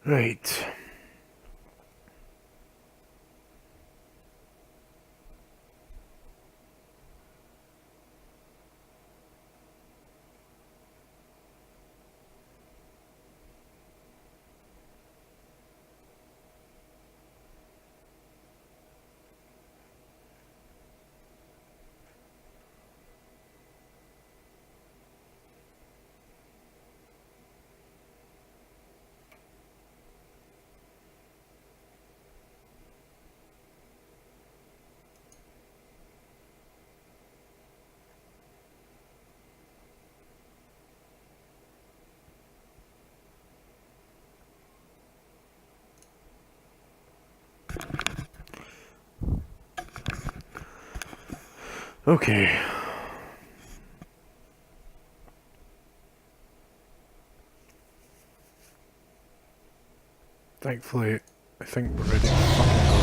Right. Okay. Thankfully, I think we're ready to fucking go.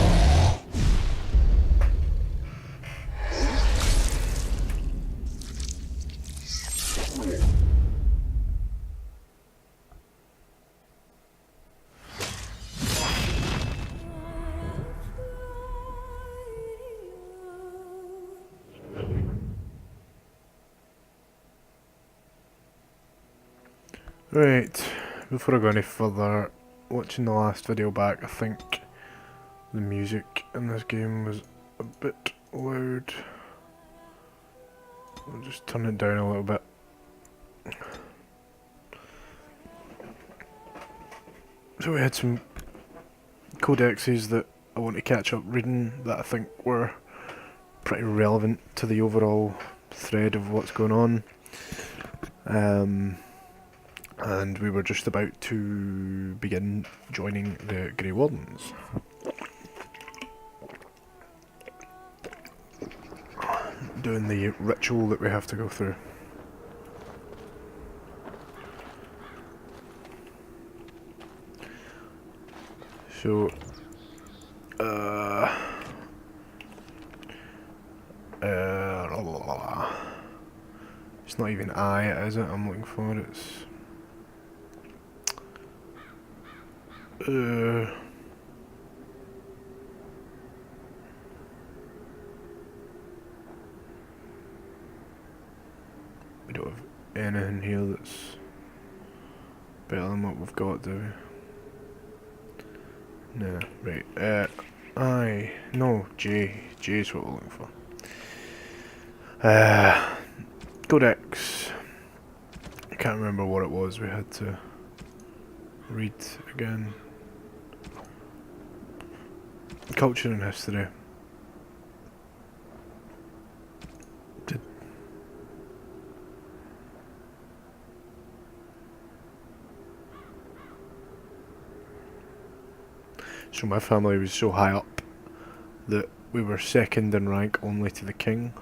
Right. Before I go any further, watching the last video back, I think the music in this game was a bit loud. I'll just turn it down a little bit. So we had some codexes that I want to catch up reading that I think were pretty relevant to the overall thread of what's going on. And we were just about to begin joining the Grey Wardens. Doing the ritual that we have to go through. So, it's not even I, is it? I'm looking for it's. We don't have anything here that's better than what we've got, do we? No, right. I. No, J. J is what we're looking for. Codex. I can't remember what it was we had to read again. Culture and history. So my family was so high up that we were second in rank only to the king.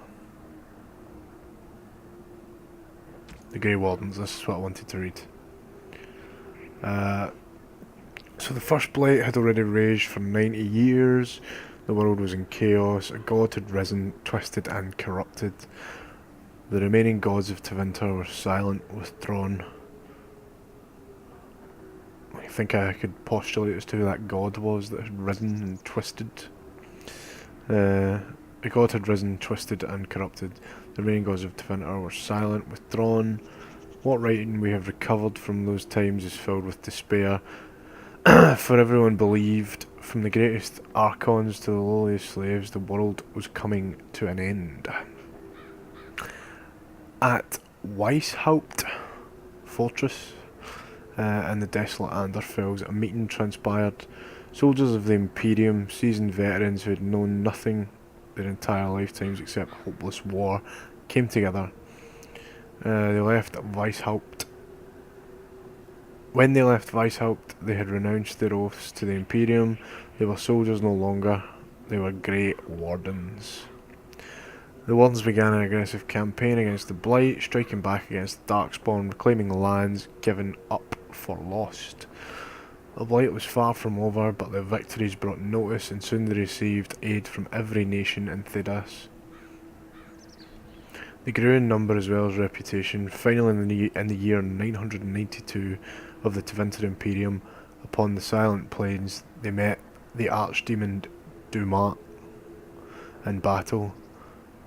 The Grey Wardens, this is what I wanted to read. So the First Blight had already raged for 90 years. The world was in chaos. A god had risen, twisted and corrupted. The remaining gods of Tevinter were silent, withdrawn. I think I could postulate as to who that god was that had risen and twisted. A god had risen, twisted and corrupted. The remaining gods of Tevinter were silent, withdrawn. What writing we have recovered from those times is filled with despair, for everyone believed, from the greatest archons to the lowliest slaves, the world was coming to an end. At Weishaupt Fortress in the desolate Anderfels, a meeting transpired. Soldiers of the Imperium, seasoned veterans who had known nothing their entire lifetimes except hopeless war, came together. They left Weishaupt. When they left Weishaupt, they had renounced their oaths to the Imperium. They were soldiers no longer. They were Grey Wardens. The Wardens began an aggressive campaign against the Blight, striking back against the Darkspawn, reclaiming lands given up for lost. The Blight was far from over, but their victories brought notice, and soon they received aid from every nation in Thedas. They grew in number as well as reputation. Finally, in the year 992 of the Tevinter Imperium, Upon the Silent Plains, they met the archdemon Dumat in battle.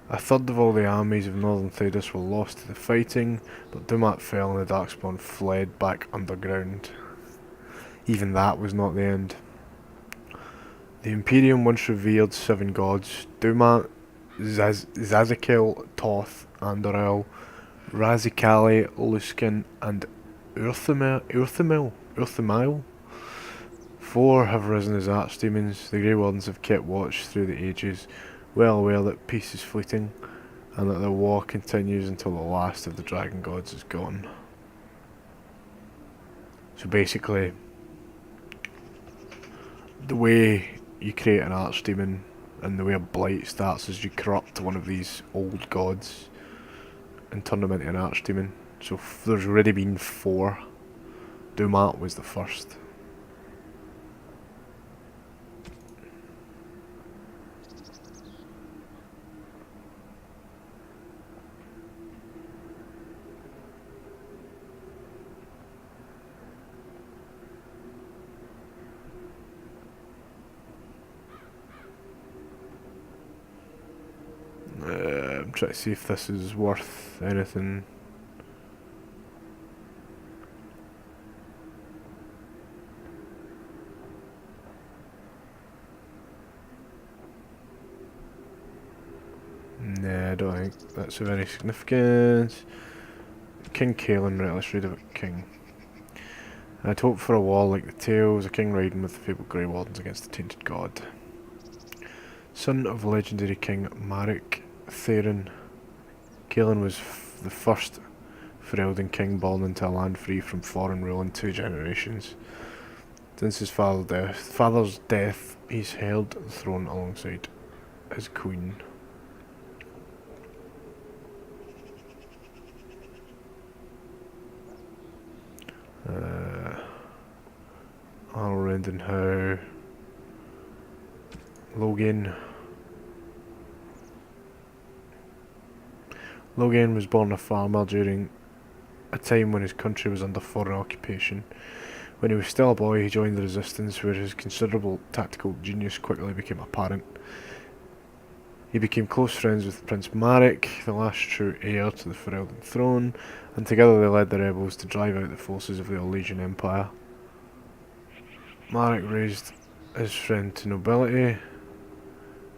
A third of all the armies of northern Thedas were lost to the fighting, but Dumat fell and the Darkspawn fled back underground. Even that was not the end. The Imperium once revered 7 gods: Dumat, Zazakel, Toth, Andorel, Razikali, Luskan, and Urthamil. 4 have risen as archdemons. The Grey Wardens have kept watch through the ages, well aware that peace is fleeting, and that the war continues until the last of the dragon gods is gone. So basically, the way you create an archdemon and the way a blight starts is you corrupt one of these old gods and turn them into an archdemon. So there's already been 4. Dumat was the first. I'm trying to see if this is worth anything. Nah, I don't think that's of any significance. King Kaelin, right, let's read about King. I'd hoped for a wall like the Tales, a king riding with the fabled Grey Wardens against the tainted god. Son of legendary King Marek Theron, Kaelin was the first Ferelden king born into a land free from foreign rule in 2 generations. Since his father's death, he's held the throne alongside his queen. Arnold and Howe. Logain was born a farmer during a time when his country was under foreign occupation. When he was still a boy, he joined the resistance, where his considerable tactical genius quickly became apparent. He became close friends with Prince Marek, the last true heir to the Ferelden throne, and together they led the rebels to drive out the forces of the Orlesian Empire. Marek raised his friend to nobility,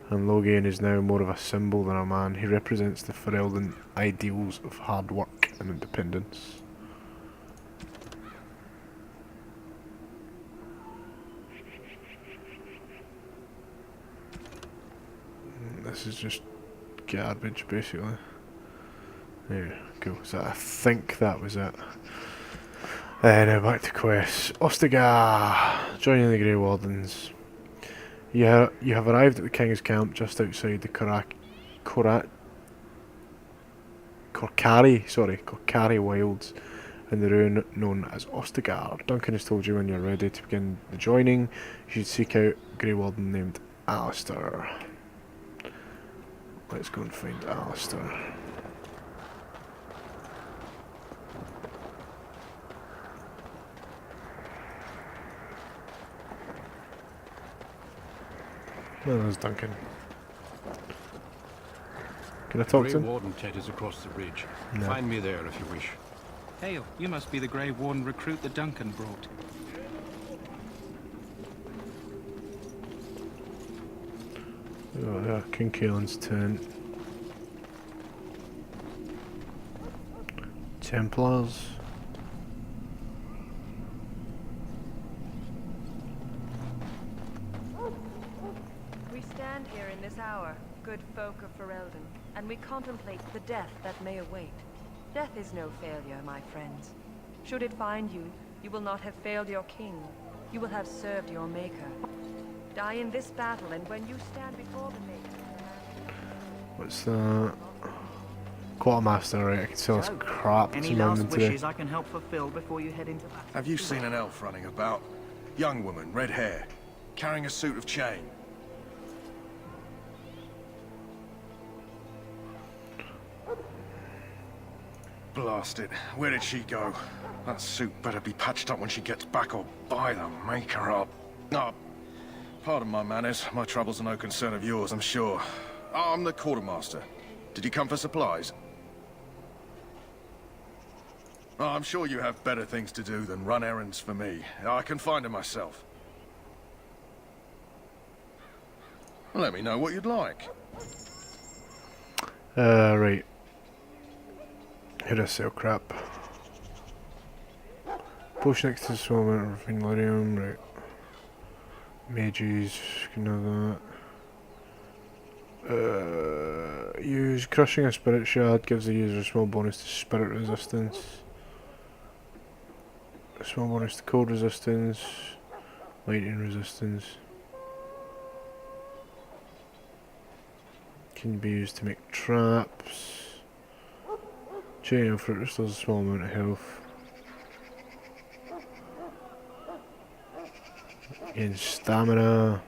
and Logain is now more of a symbol than a man. He represents the Ferelden ideals of hard work and independence. This is just garbage, basically. Yeah, cool. So I think that was it. Now back to quests. Ostagar, joining the Grey Wardens. You have arrived at the King's camp just outside the Korcari Wilds in the ruin known as Ostagar. Duncan has told you when you're ready to begin the joining. You should seek out a Grey Warden named Alistair. Let's go and find Alistair. Well, there's Duncan. Can I talk to him? Grey Warden Tet is across the ridge. No. Find me there if you wish. Hail, you must be the Grey Warden recruit that Duncan brought. Oh yeah, King Kaelin's tent. Templars. We stand here in this hour, good folk of Ferelden, and we contemplate the death that may await. Death is no failure, my friends. Should it find you, you will not have failed your king. You will have served your maker. Die in this battle, and when you stand before the maker... What's that? Quartermaster, right? I can sell this crap to Any last Mountain today. wishes I can help fulfill before you head into battle? Have you seen an elf running about? Young woman, red hair, carrying a suit of chain. blast it. Where did she go? That suit better be patched up when she gets back, or by the maker up. Oh, pardon my manners. My troubles are no concern of yours, I'm sure. I'm the quartermaster. Did you come for supplies? Oh, I'm sure you have better things to do than run errands for me. I can find them myself. Let me know what you'd like. Right. Here I sell crap. Potion next to the small amount of refined right. Mages, can have that. Use crushing a spirit shard, gives the user a small bonus to spirit resistance. A small bonus to cold resistance. Lightning resistance. Can be used to make traps. Chain of fruit restores a small amount of health. Gain stamina.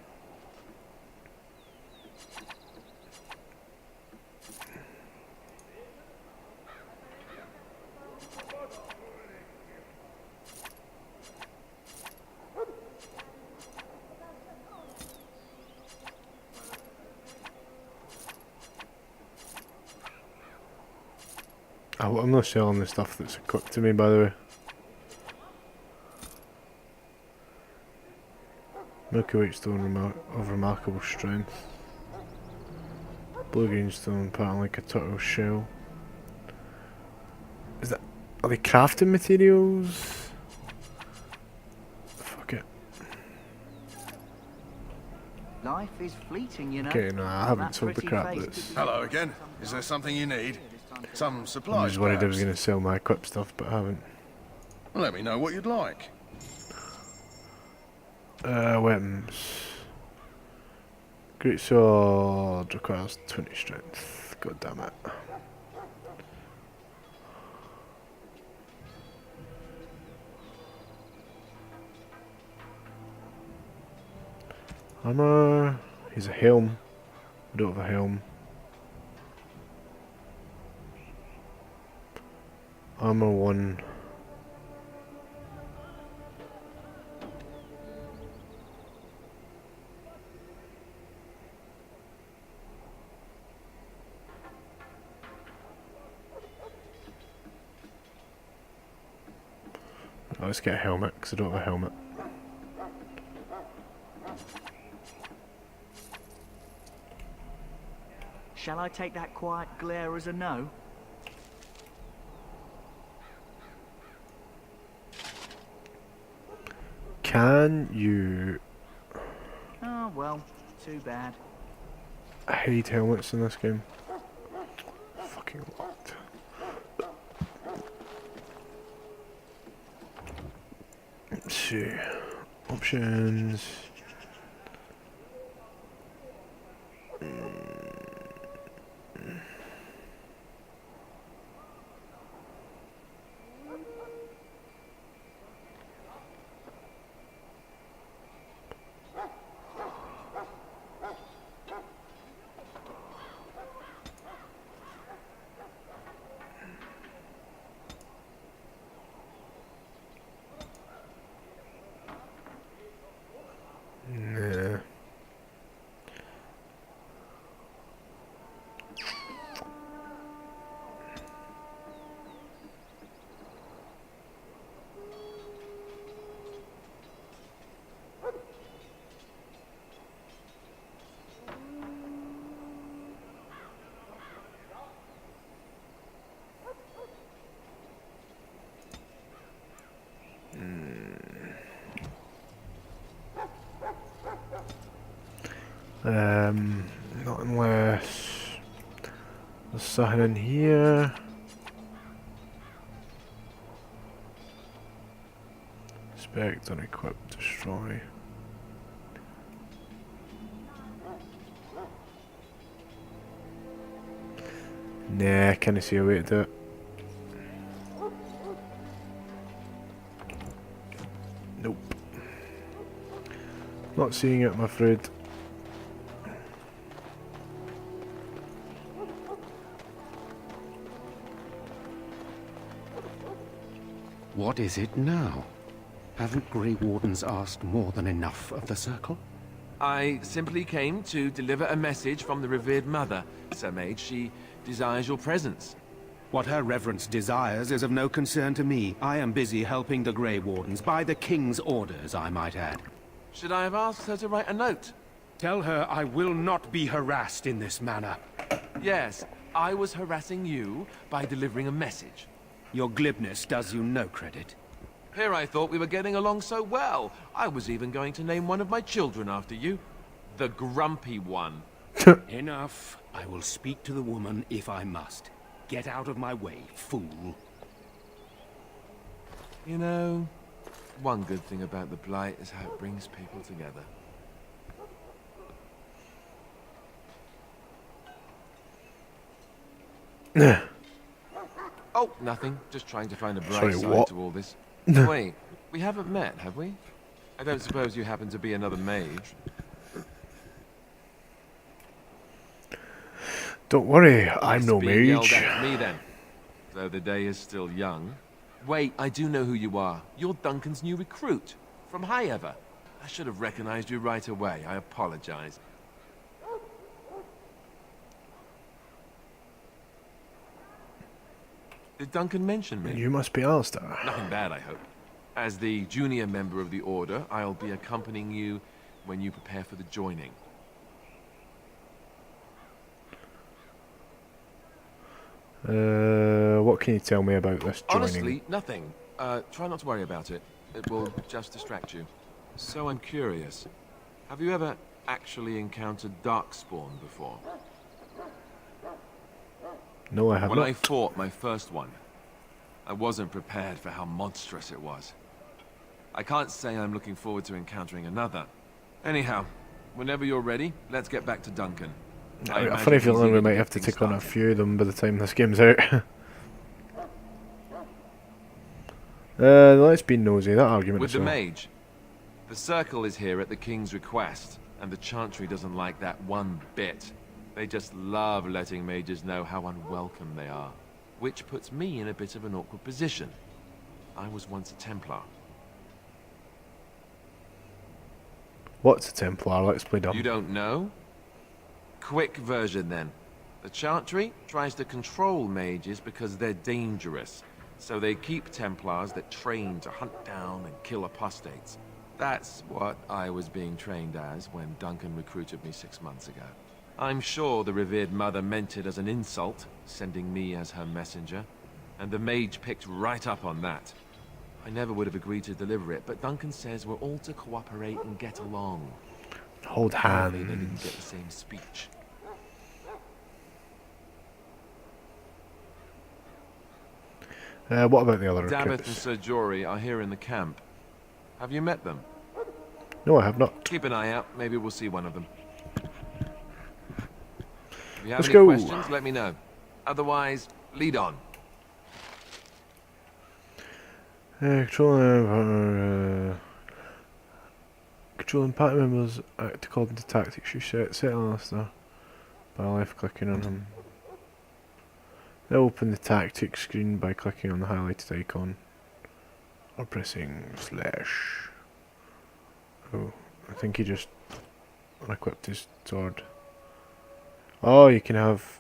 I'm not selling the stuff that's equipped to me, by the way. Milky White Stone of remarkable strength. Blue Green Stone, pattern like a turtle shell. Is that... are they crafting materials? Fuck it. Life is fleeting, you know. Okay, no, I haven't That sold the pretty crap face that's... Hello again. Is there something you need? Some I supplies, was worried I was perhaps? going to sell my equipped stuff, but I haven't. Let me know what you'd like. Weapons. Great sword requires 20 strength. God damn it. Armor. He's a helm. I don't have a helm. Armor 1. Let's get a helmet, because I don't have a helmet. Shall I take that quiet glare as a no? Can you Oh, well, too bad. hide helmets in this game? Fucking locked. Let's see. Options. Nah. Not unless there's something in here. Inspect, unequip, destroy. Nah, can't see a way to do it. Nope. Not seeing it, I'm afraid. What is it now? Haven't Grey Wardens asked more than enough of the Circle? I simply came to deliver a message from the revered mother, Sir Mage. She desires your presence. What her reverence desires is of no concern to me. I am busy helping the Grey Wardens, by the King's orders, I might add. Should I have asked her to write a note? Tell her I will not be harassed in this manner. Yes, I was harassing you by delivering a message. Your glibness does you no credit. Here I thought we were getting along so well. I was even going to name one of my children after you. The Grumpy One. Enough. I will speak to the woman if I must. Get out of my way, fool. You know, one good thing about the Blight is how it brings people together. Oh, nothing. Just trying to find a bright Sorry, side what? to all this. Wait, we haven't met, have we? I don't suppose you happen to be another mage. Don't worry, I'm Nice no being yelled mage. at me then. Though the day is still young. Wait, I do know who you are. You're Duncan's new recruit. From Highever. I should have recognized you right away. I apologize. Did Duncan mention me? You must be Alistair. Nothing bad, I hope. As the junior member of the Order, I'll be accompanying you when you prepare for the joining. What can you tell me about this joining? Honestly, nothing. Try not to worry about it. It will just distract you. So I'm curious. Have you ever actually encountered Darkspawn before? No, I have When not. I fought my first one, I wasn't prepared for how monstrous it was. I can't say I'm looking forward to encountering another. Anyhow, whenever you're ready, let's get back to Duncan. I I have a imagine funny he's feeling we eager might to have get to things take on a started. few of them by the time this game's out. Let's be nosy, that argument With is the so- mage, the Circle is here at the King's request, and the Chantry doesn't like that one bit. They just love letting mages know how unwelcome they are, which puts me in a bit of an awkward position. I was once a Templar. What's a Templar? Let's play dumb. You don't know? Quick version then. The Chantry tries to control mages because they're dangerous, so they keep Templars that train to hunt down and kill apostates. That's what I was being trained as when Duncan recruited me 6 months ago. I'm sure the revered mother meant it as an insult, sending me as her messenger, and the mage picked right up on that. I never would have agreed to deliver it, but Duncan says we're all to cooperate and get along. Hold Apparently they didn't hands. get the same speech. What about the other Davith and recruits? Sir Jory are here in the camp. Have you met them? No, I have not. Keep an eye out. Maybe we'll see one of them. If you have Let's any go. questions, let me know. Otherwise, lead on. Controlling party members act according to tactics you set Alistair by left clicking on him. Now open the tactics screen by clicking on the highlighted icon or pressing slash. Oh, I think he just unequipped his sword. Oh, you can have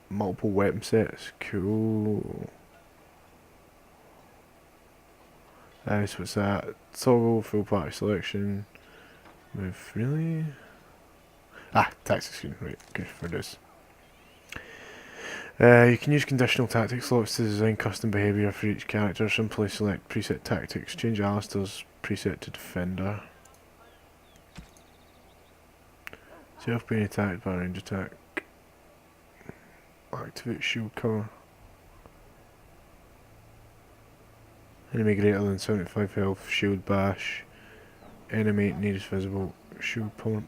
multiple weapon sets. Cool. So what's that? Toggle full party selection. Move freely. Tactics screen. Right, good for this. You can use conditional tactic slots to design custom behaviour for each character. Simply select preset tactics. Change Alistair's preset to defender. Self being attacked by a range attack. Activate shield cover. Enemy greater than 75 health, shield bash. Enemy nearest visible, shield pummel.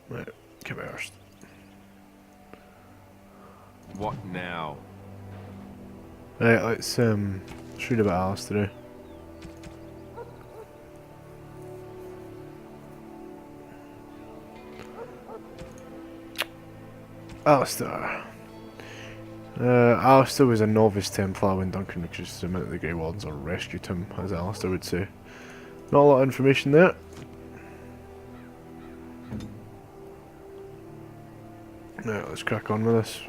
Right, get first. What now? Right, let's read about Alistair. Alistair. Alistair was a novice Templar when Duncan recruited him into the Grey Wardens, or rescued him, as Alistair would say. Not a lot of information there. Right, let's crack on with this.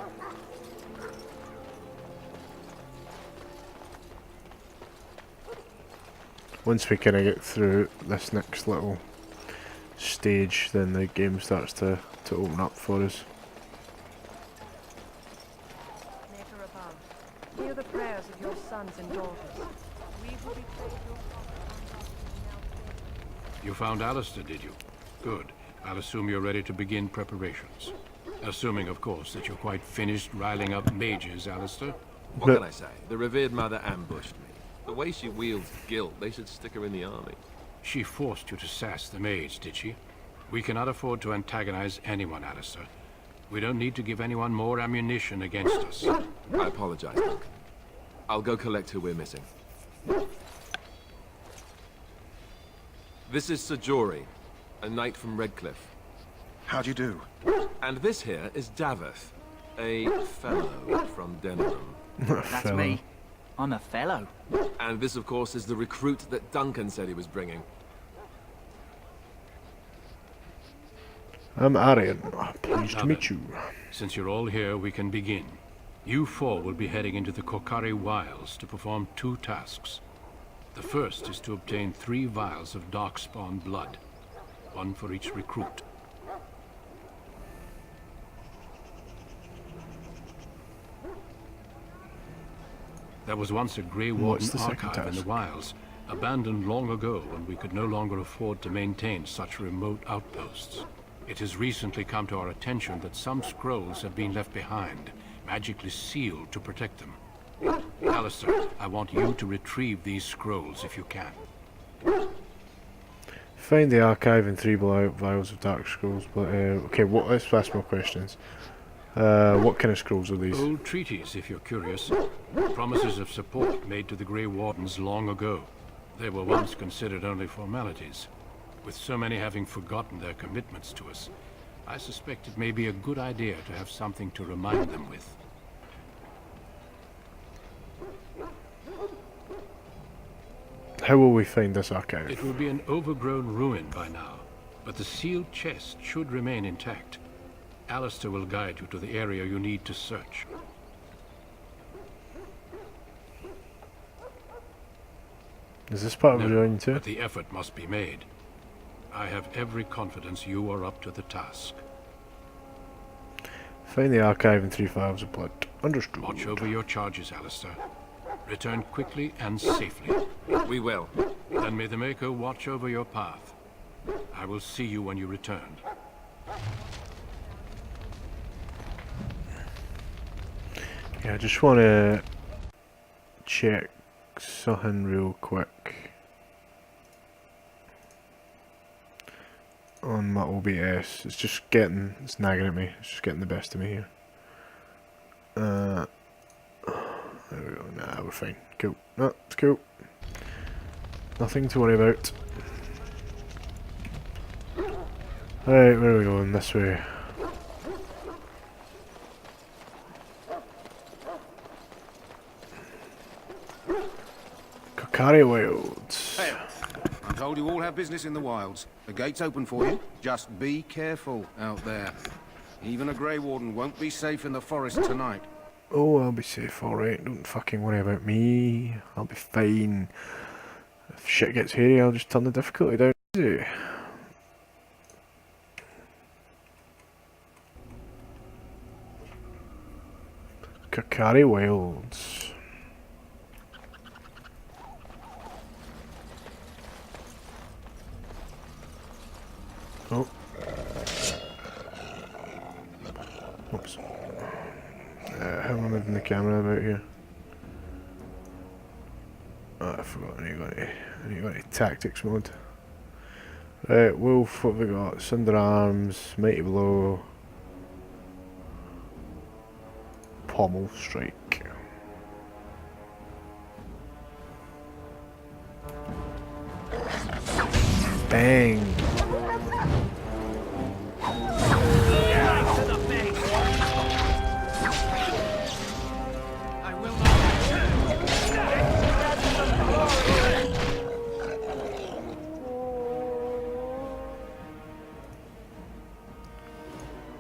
Once we kind of get through this next little stage, then the game starts to open up for us. Maker above, hear the prayers of your sons and daughters. We will be prayed your You found Alistair, did you? Good. I'll assume you're ready to begin preparations. Assuming, of course, that you're quite finished riling up mages, Alistair. What can I say? The revered mother ambushed me. The way she wields guilt, they should stick her in the army. She forced you to sass the mage, did she? We cannot afford to antagonize anyone, Alistair. We don't need to give anyone more ammunition against us. I apologize, Duncan. I'll go collect who we're missing. This is Sir Jory, a knight from Redcliffe. How'd you do? And this here is Daveth, a fellow from Denham. That's me. I'm a fellow. And this, of course, is the recruit that Duncan said he was bringing. I'm Arian. Pleased to Now meet then, you. Since you're all here, we can begin. You four will be heading into the Kokari Wilds to perform 2 tasks. The first is to obtain 3 vials of Darkspawn blood, 1 for each recruit. There was once a Grey Warden What's the second archive in the task? wilds, abandoned long ago when we could no longer afford to maintain such remote outposts. It has recently come to our attention that some scrolls have been left behind, magically sealed to protect them. Alistair, I want you to retrieve these scrolls if you can. Find the archive and 3 vials of dark scrolls. But okay, let's ask more questions. What kind of scrolls are these? Old treaties, if you're curious. Promises of support made to the Grey Wardens long ago. They were once considered only formalities. With so many having forgotten their commitments to us, I suspect it may be a good idea to have something to remind them with. How will we find this archive? It will be an overgrown ruin by now, but the sealed chest should remain intact. Alistair will guide you to the area you need to search. Is this part of No, the journey too? but the effort must be made. I have every confidence you are up to the task. Find the archive and 3 vials of blood. Understood. Watch over your charges, Alistair. Return quickly and safely. We will. Then may the Maker watch over your path. I will see you when you return. Yeah, I just want to check something real quick on my OBS. It's nagging at me. It's just getting the best of me here. There we go. Nah, we're fine. Cool. No, it's cool. Nothing to worry about. Right, where are we going? This way. Kokari Wilds. Hey, I'm told you all have business in the wilds. The gate's open for you. Just be careful out there. Even a Grey Warden won't be safe in the forest tonight. Oh, I'll be safe, alright. Don't fucking worry about me. I'll be fine. If shit gets hairy, I'll just turn the difficulty down. Easy. Kokari Wilds. Oh. Oops. How am I moving the camera about here? Oh, I forgot. I need to go into tactics mode. Right, Wolf, what have we got? Sunder Arms, Mighty Blow, Pommel Strike. Bang!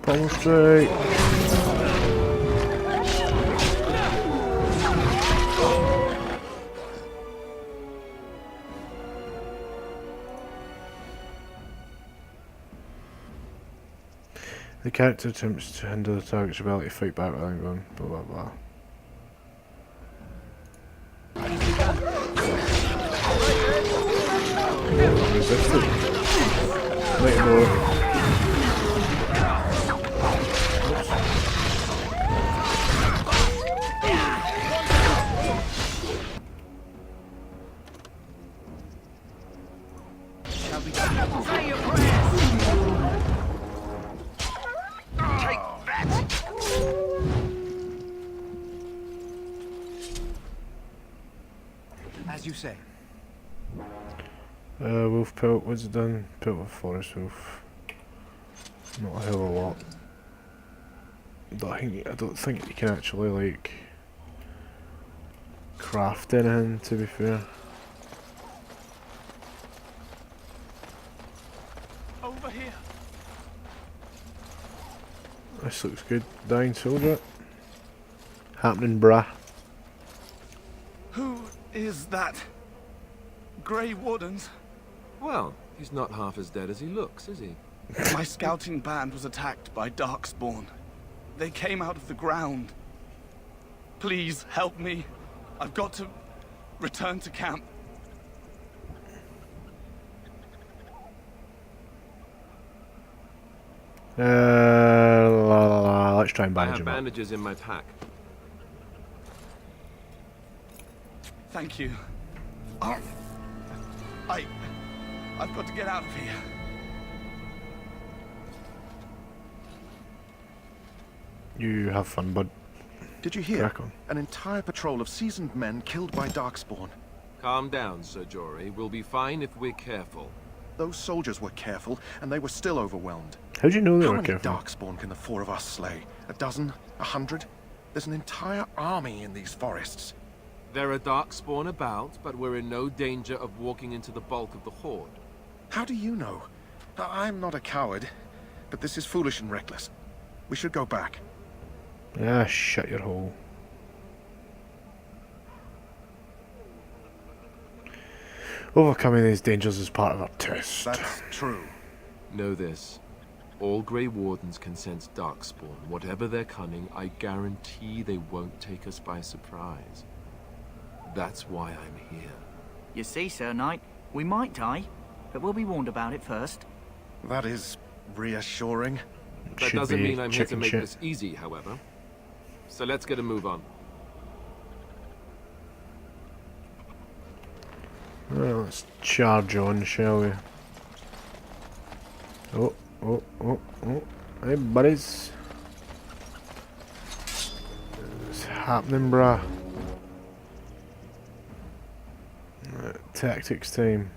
Pommel strike. The character attempts to hinder the target's ability to fight back without going blah blah blah. Resisted. Wait more. As you say. Wolf pelt, what's it done? Pelt of forest wolf. Not a hell of a lot. I don't think you can actually like craft anything, to be fair. Over here. This looks good. Dying soldier. Happening, brah. Who is that? Grey Wardens? Well, he's not half as dead as he looks, is he? My scouting band was attacked by Darkspawn. They came out of the ground. Please help me. I've got to return to camp. Let's try and I bandage have him up. bandages in my pack. Thank you. Oh, I've got to get out of here. You have fun, bud. Did you hear? Crack on. An entire patrol of seasoned men killed by Darkspawn. Calm down, Sir Jory. We'll be fine if we're careful. Those soldiers were careful, and they were still overwhelmed. How do you know they How were many careful? Darkspawn can the four of us slay? A dozen? 100? There's an entire army in these forests. There are Darkspawn about, but we're in no danger of walking into the bulk of the Horde. How do you know? I'm not a coward, but this is foolish and reckless. We should go back. Ah, shut your hole. Overcoming these dangers is part of our test. That's true. Know this. All Grey Wardens can sense Darkspawn. Whatever their cunning, I guarantee they won't take us by surprise. That's why I'm here. You see, Sir Knight, we might die, but we'll be warned about it first. That is reassuring. That Should doesn't be mean I'm here to chicken make shit. this easy, however. So let's get a move on. Well, let's charge on, shall we? Oh. Hey, buddies. What's happening, brah? Tactics time.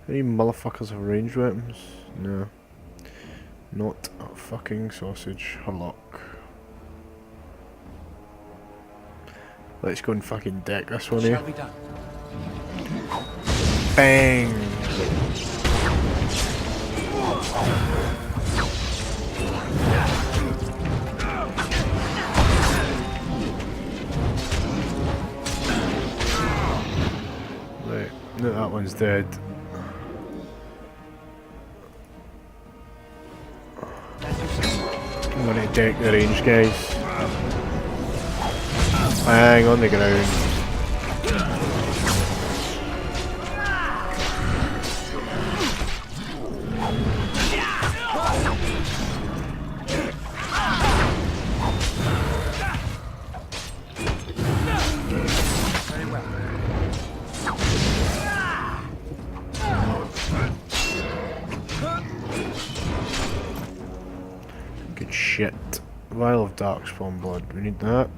Any motherfuckers have ranged weapons? No. Not a fucking sausage. Herlock. Let's go and fucking deck this one here. Shall be done. Bang! Right, no, that one's dead. I'm gonna deck the range guys. Hang on the ground. Good shit. Vial of Darkspawn blood. We need that.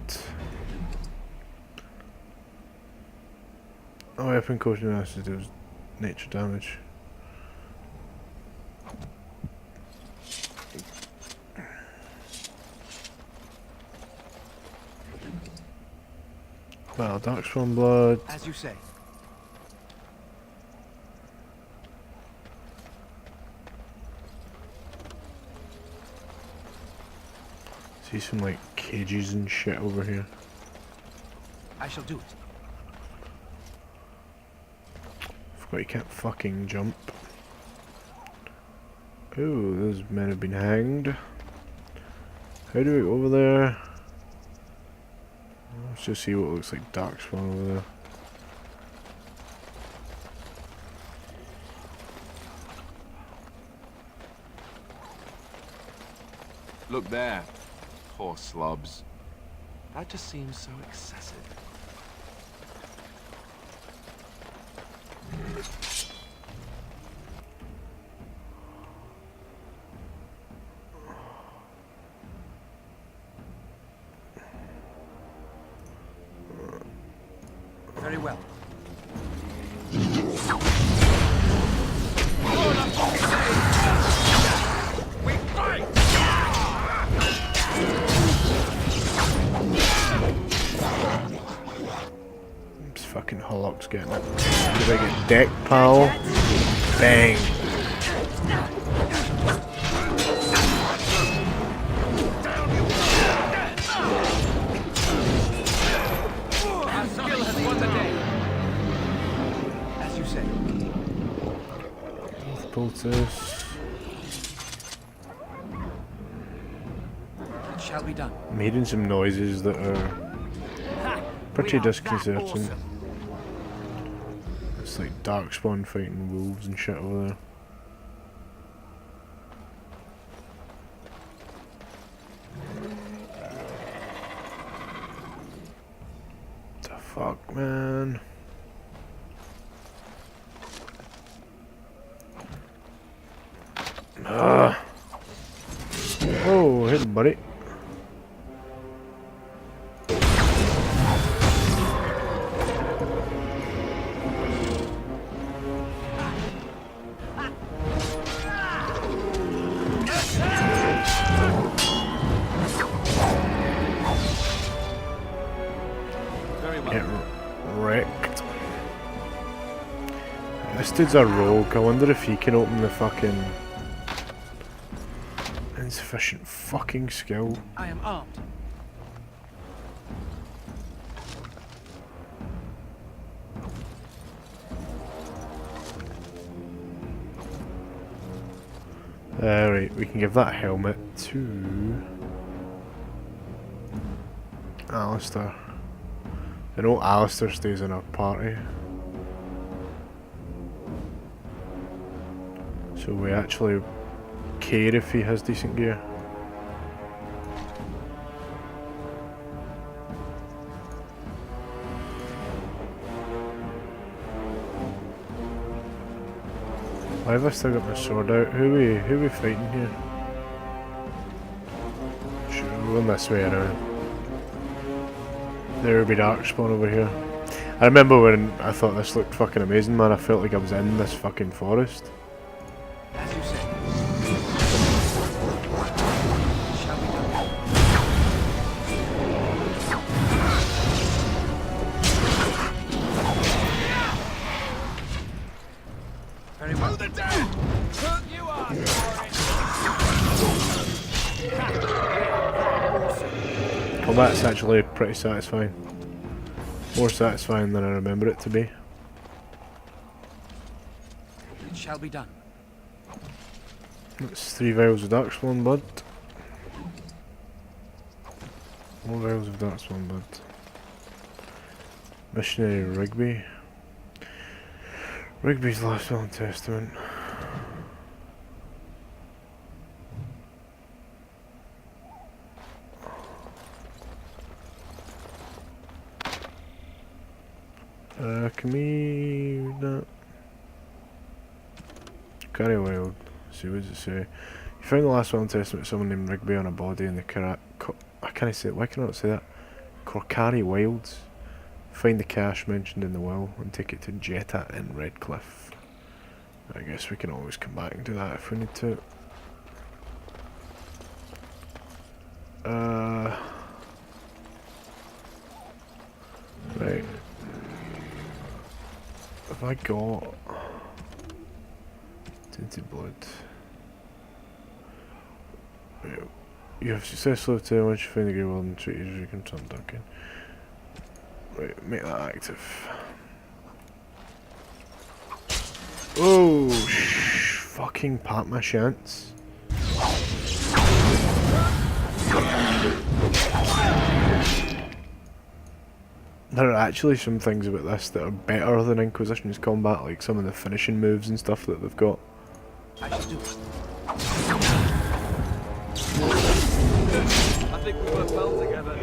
Oh, weapon coating acid deals nature damage. Well, Darkspawn blood. As you say. See some like cages and shit over here. I shall do it. Forgot you can't fucking jump. Oh, those men have been hanged. How do we go over there? Let's just see what looks like Darkspawn over there. Look there. Poor slobs. That just seems so excessive. Very well. This fucking Hollock's getting it. Did I get deck, pal? Bang! Our skill has won the day. As you say. Poultice. It shall be done. I'm hearing some noises that are pretty disconcerting. It's like Darkspawn fighting wolves and shit over there. The fuck, man? Oh, hit him, buddy. Get wrecked. This dude's a rogue. I wonder if he can open the fucking... Insufficient fucking skill. I am armed. Right, we can give that helmet to Alistair. I know Alistair stays in our party, so we actually care if he has decent gear. Why have I still got my sword out? Who are we fighting here? Sure, we're going this way around. There would be Darkspawn over here. I remember when I thought this looked fucking amazing, man. I felt like I was in this fucking forest. As you say. Shall be done. Very well. The dead! You are Combat's actually pretty satisfying. More satisfying than I remember it to be. It shall be done. It's 3 vials of Darkspawn blood. More vials of Darkspawn blood. Missionary Rigby. Rigby's last will and testament. Can we read that? Carry Wild. See, what does it say? You found the last will and testament of someone named Rigby on a body in the I can't say it. Why can I not say that? Corcari Wilds. Find the cache mentioned in the will and take it to Jetta in Redcliffe. I guess we can always come back and do that if we need to. Right. Have I got Tinted Blood? Right. You have successfully obtained once you find the Grey Warden treaties, you can turn Duncan. Right, make that active. Oh, fucking pat my chance. There are actually some things about this that are better than Inquisition's combat, like some of the finishing moves and stuff that they've got. I should do it. I think we work well together.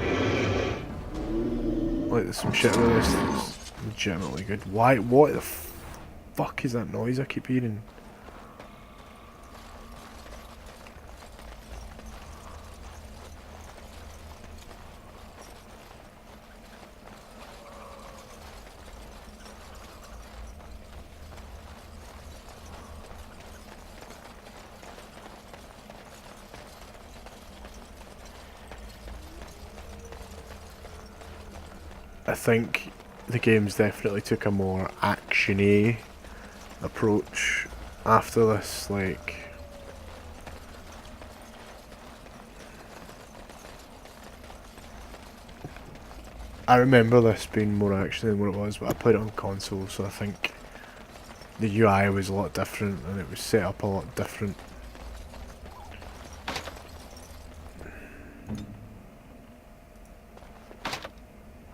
Like there's some shit with this that's legitimately good. Why? What the fuck is that noise I keep hearing? I think the games definitely took a more action-y approach after this, like... I remember this being more action than what it was, but I played it on console, so I think the UI was a lot different and it was set up a lot different.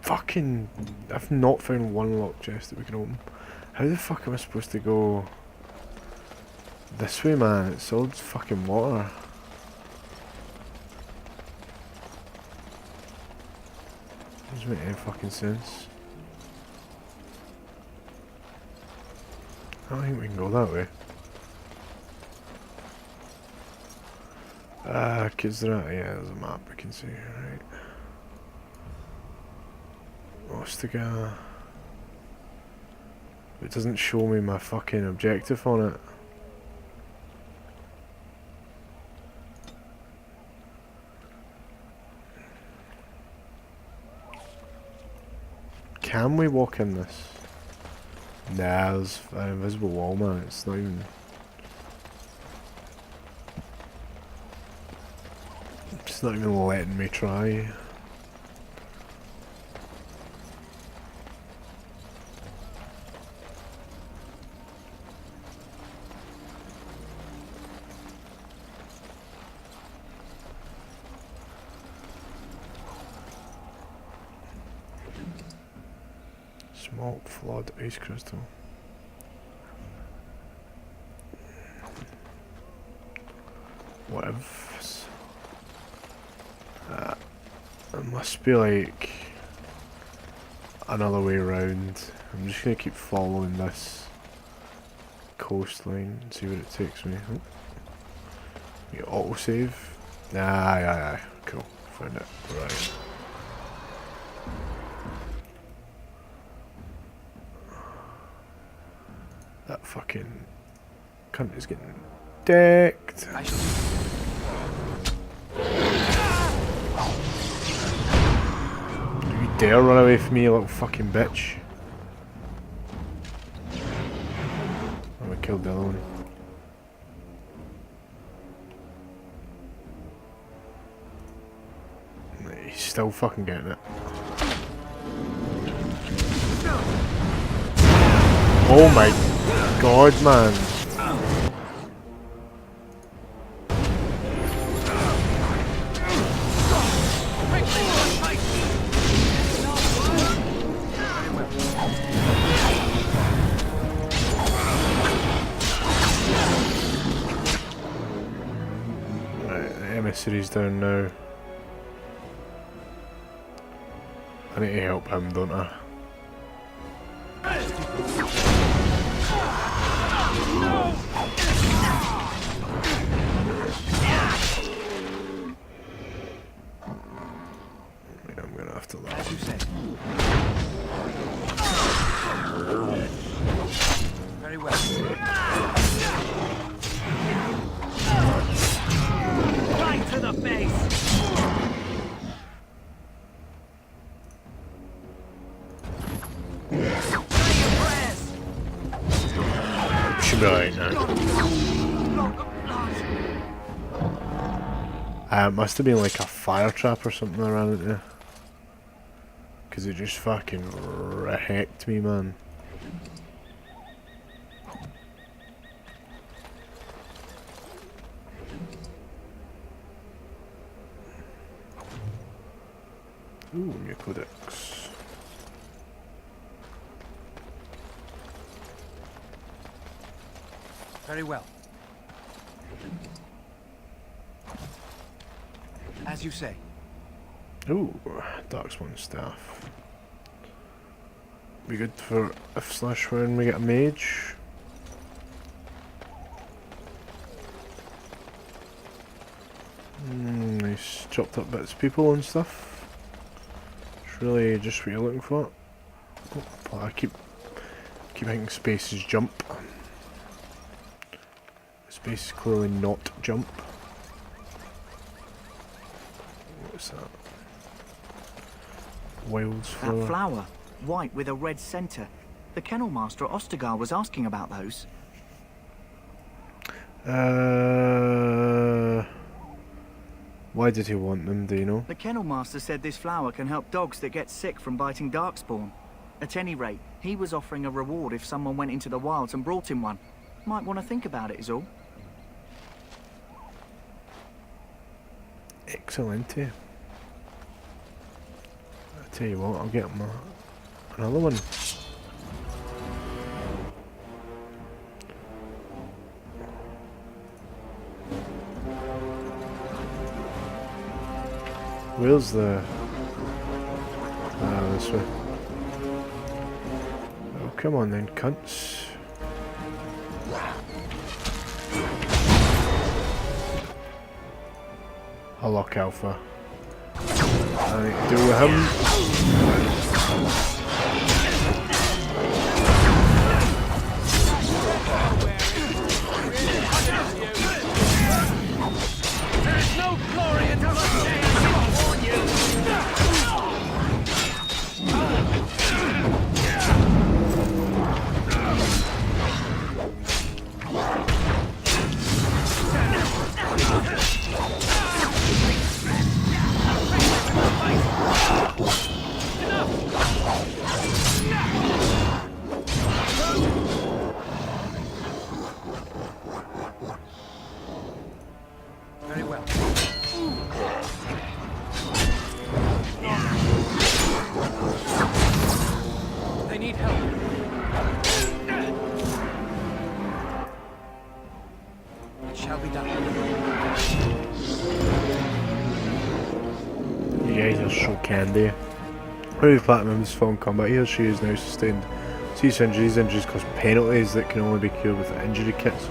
Fucking... I've not found one locked chest that we can open. How the fuck am I supposed to go this way, man? It's all just fucking water. Doesn't make any fucking sense. I don't think we can go that way. Cause there are, yeah, there's a map we can see, right. Ostagar. It doesn't show me my fucking objective on it. Can we walk in this? Nah, there's an invisible wall, man. It's not even... It's not even letting me try. Smoke, flood, ice crystal. What if... it must be like another way around. I'm just gonna keep following this coastline and see where it takes me. Oh. You autosave? Aye. Cool. Found it. Right. That fucking cunt is getting decked. You dare run away from me, you little fucking bitch. Oh, I killed the other one. He's still fucking getting it. Oh my god, man. Right, the emissary's down now. I need to help him, don't I? I'm gonna have to laugh. As you said. Very well. Right to the face. Should be alright now. Must have been like a fire trap or something I ran into. Because it just fucking wrecked me, man. Ooh, new codex. Very well. As you say. Ooh, Darkspawn staff. Be good for if / when we get a mage. Nice chopped up bits of people and stuff. It's really just what you're looking for. Oh, I keep thinking space is jump. Space is clearly not jump. What's that? Wildflower. That flower, white with a red centre. The kennel master at Ostagar was asking about those. Why did he want them, do you know? The kennel master said this flower can help dogs that get sick from biting darkspawn. At any rate, he was offering a reward if someone went into the wilds and brought him one. Might want to think about it is all. Excellent. I tell you what, I'll get him another one. Where's the... this way. Oh, come on then, cunts. Lock Alpha. I need to deal with him. There's no glory until the day I warn you. Very well. They need help. It shall be done. You guys are so candy. Every platinum members fall in combat. He or she is now sustained serious injuries. Injuries cause penalties that can only be cured with injury kits.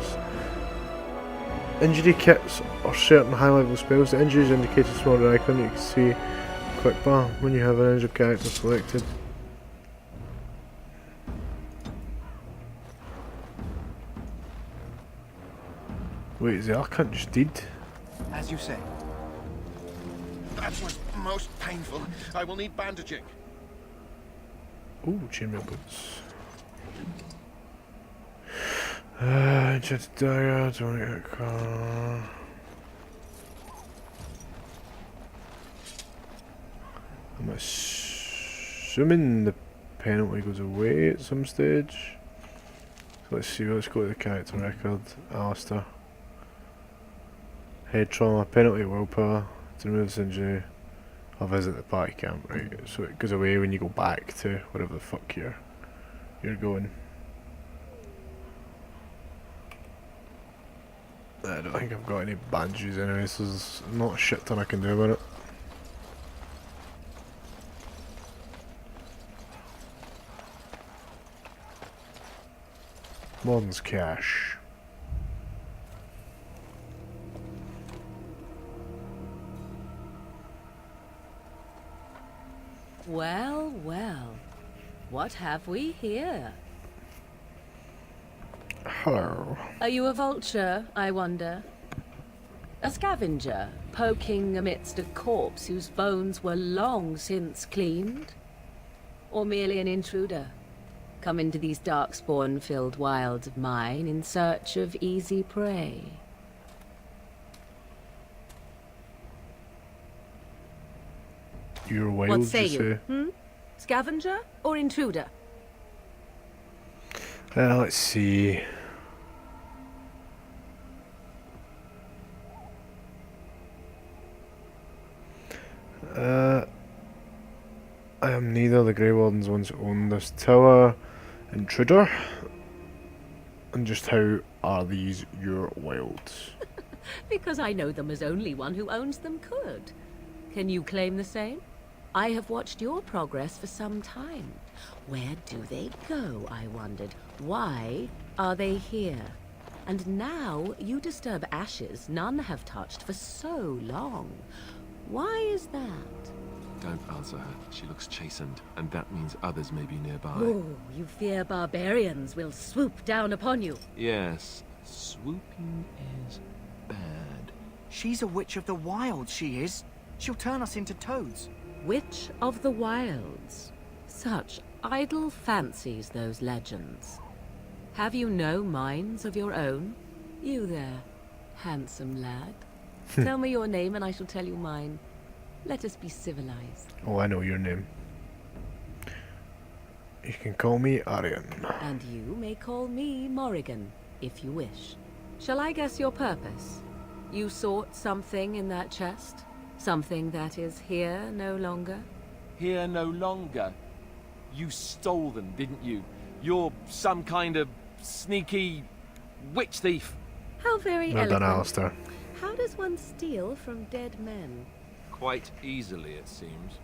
Injury kits or certain high level spells. The injuries indicate a smaller icon. You can see quick bar when you have an injured character selected. Wait, is the Archant just dead? As you say. That was most painful. I will need bandaging. Ooh, chainmail boots. Enchanted dagger, don't get a car. I'm assuming the penalty goes away at some stage. So let's see, let's go to the character record. Alistair. Head trauma, penalty willpower, to remove this injury. I'll visit the party camp, right? So it goes away when you go back to wherever the fuck you're going. I don't think I've got any bandages anyway, so there's not a shit ton I can do about it. Modern's cash. Well, well. What have we here? Hello. Are you a vulture, I wonder? A scavenger, poking amidst a corpse whose bones were long since cleaned? Or merely an intruder, come into these darkspawn-filled wilds of mine in search of easy prey? Your wilds, What say you you? Scavenger or intruder? Let's see. I am neither. The Grey Wardens once owned this tower. Intruder. And just how are these your wilds? Because I know them as only one who owns them could. Can you claim the same? I have watched your progress for some time. Where do they go, I wondered? Why are they here? And now you disturb ashes none have touched for so long. Why is that? Don't answer her. She looks chastened, and that means others may be nearby. Oh, you fear barbarians will swoop down upon you. Yes, swooping is bad. She's a witch of the wild, she is. She'll turn us into toads. Witch of the Wilds. Such idle fancies, those legends. Have you no minds of your own? You there, handsome lad. Tell me your name and I shall tell you mine. Let us be civilized. Oh, I know your name. You can call me Arian. And you may call me Morrigan, if you wish. Shall I guess your purpose? You sought something in that chest? Something that is here no longer? Here no longer. You stole them, didn't you? You're some kind of sneaky witch thief. How very Well done, eloquent. Alistair. How does one steal from dead men? Quite easily, it seems.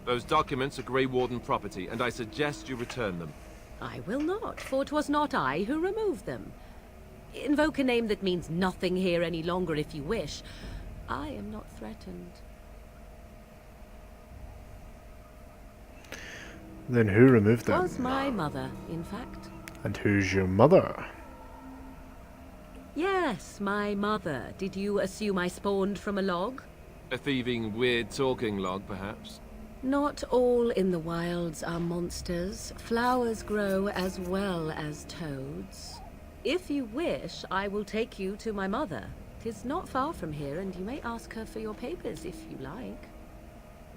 Those documents are Grey Warden property, and I suggest you return them. I will not, for 'twas not I who removed them. Invoke a name that means nothing here any longer if you wish. I am not threatened. Then who removed them? Was my mother, in fact. And who's your mother? Yes, my mother. Did you assume I spawned from a log? A thieving, weird-talking log, perhaps? Not all in the wilds are monsters. Flowers grow as well as toads. If you wish, I will take you to my mother. 'Tis not far from here, and you may ask her for your papers if you like.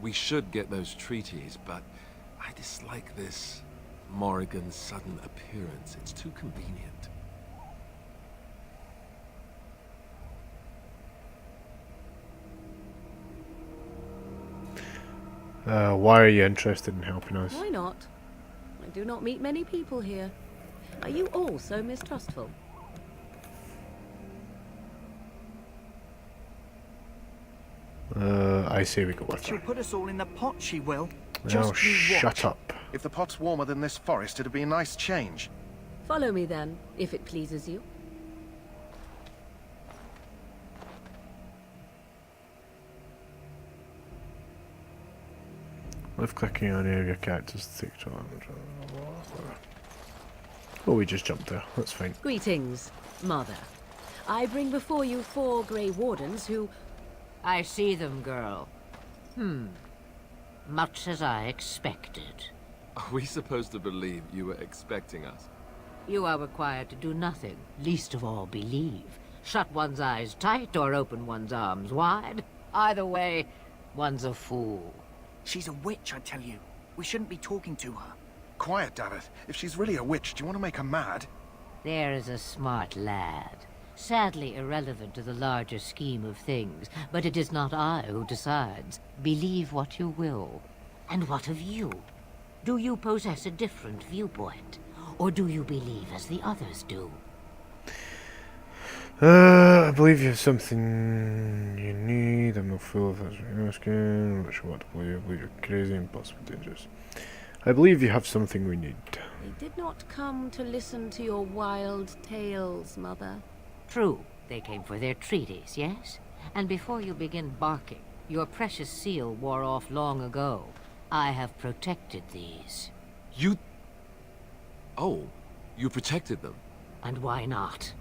We should get those treaties, but I dislike this Morrigan's sudden appearance. It's too convenient. Why are you interested in helping us? Why not? I do not meet many people here. Are you all so mistrustful? I say we go with She'll her. put us all in the pot, she will. Now Just you watch. shut up. If the pot's warmer than this forest, it'd be a nice change. Follow me then, if it pleases you. Left clicking on any of your characters to take time. Oh, we just jumped there. That's fine. Greetings, Mother. I bring before you 4 Grey Wardens who... I see them, girl. Much as I expected. Are we supposed to believe you were expecting us? You are required to do nothing, least of all believe. Shut one's eyes tight or open one's arms wide. Either way, one's a fool. She's a witch, I tell you. We shouldn't be talking to her. Quiet, David. If she's really a witch, do you want to make her mad? There is a smart lad. Sadly irrelevant to the larger scheme of things, but it is not I who decides. Believe what you will. And what of you? Do you possess a different viewpoint? Or do you believe as the others do? I believe you have something you need. I'm not full of what you're asking. I'm not sure what to believe. I believe you're crazy and possibly dangerous. I believe you have something we need. They did not come to listen to your wild tales, Mother. True, they came for their treaties, yes? And before you begin barking, your precious seal wore off long ago. I have protected these. You... Oh, you protected them? And why not?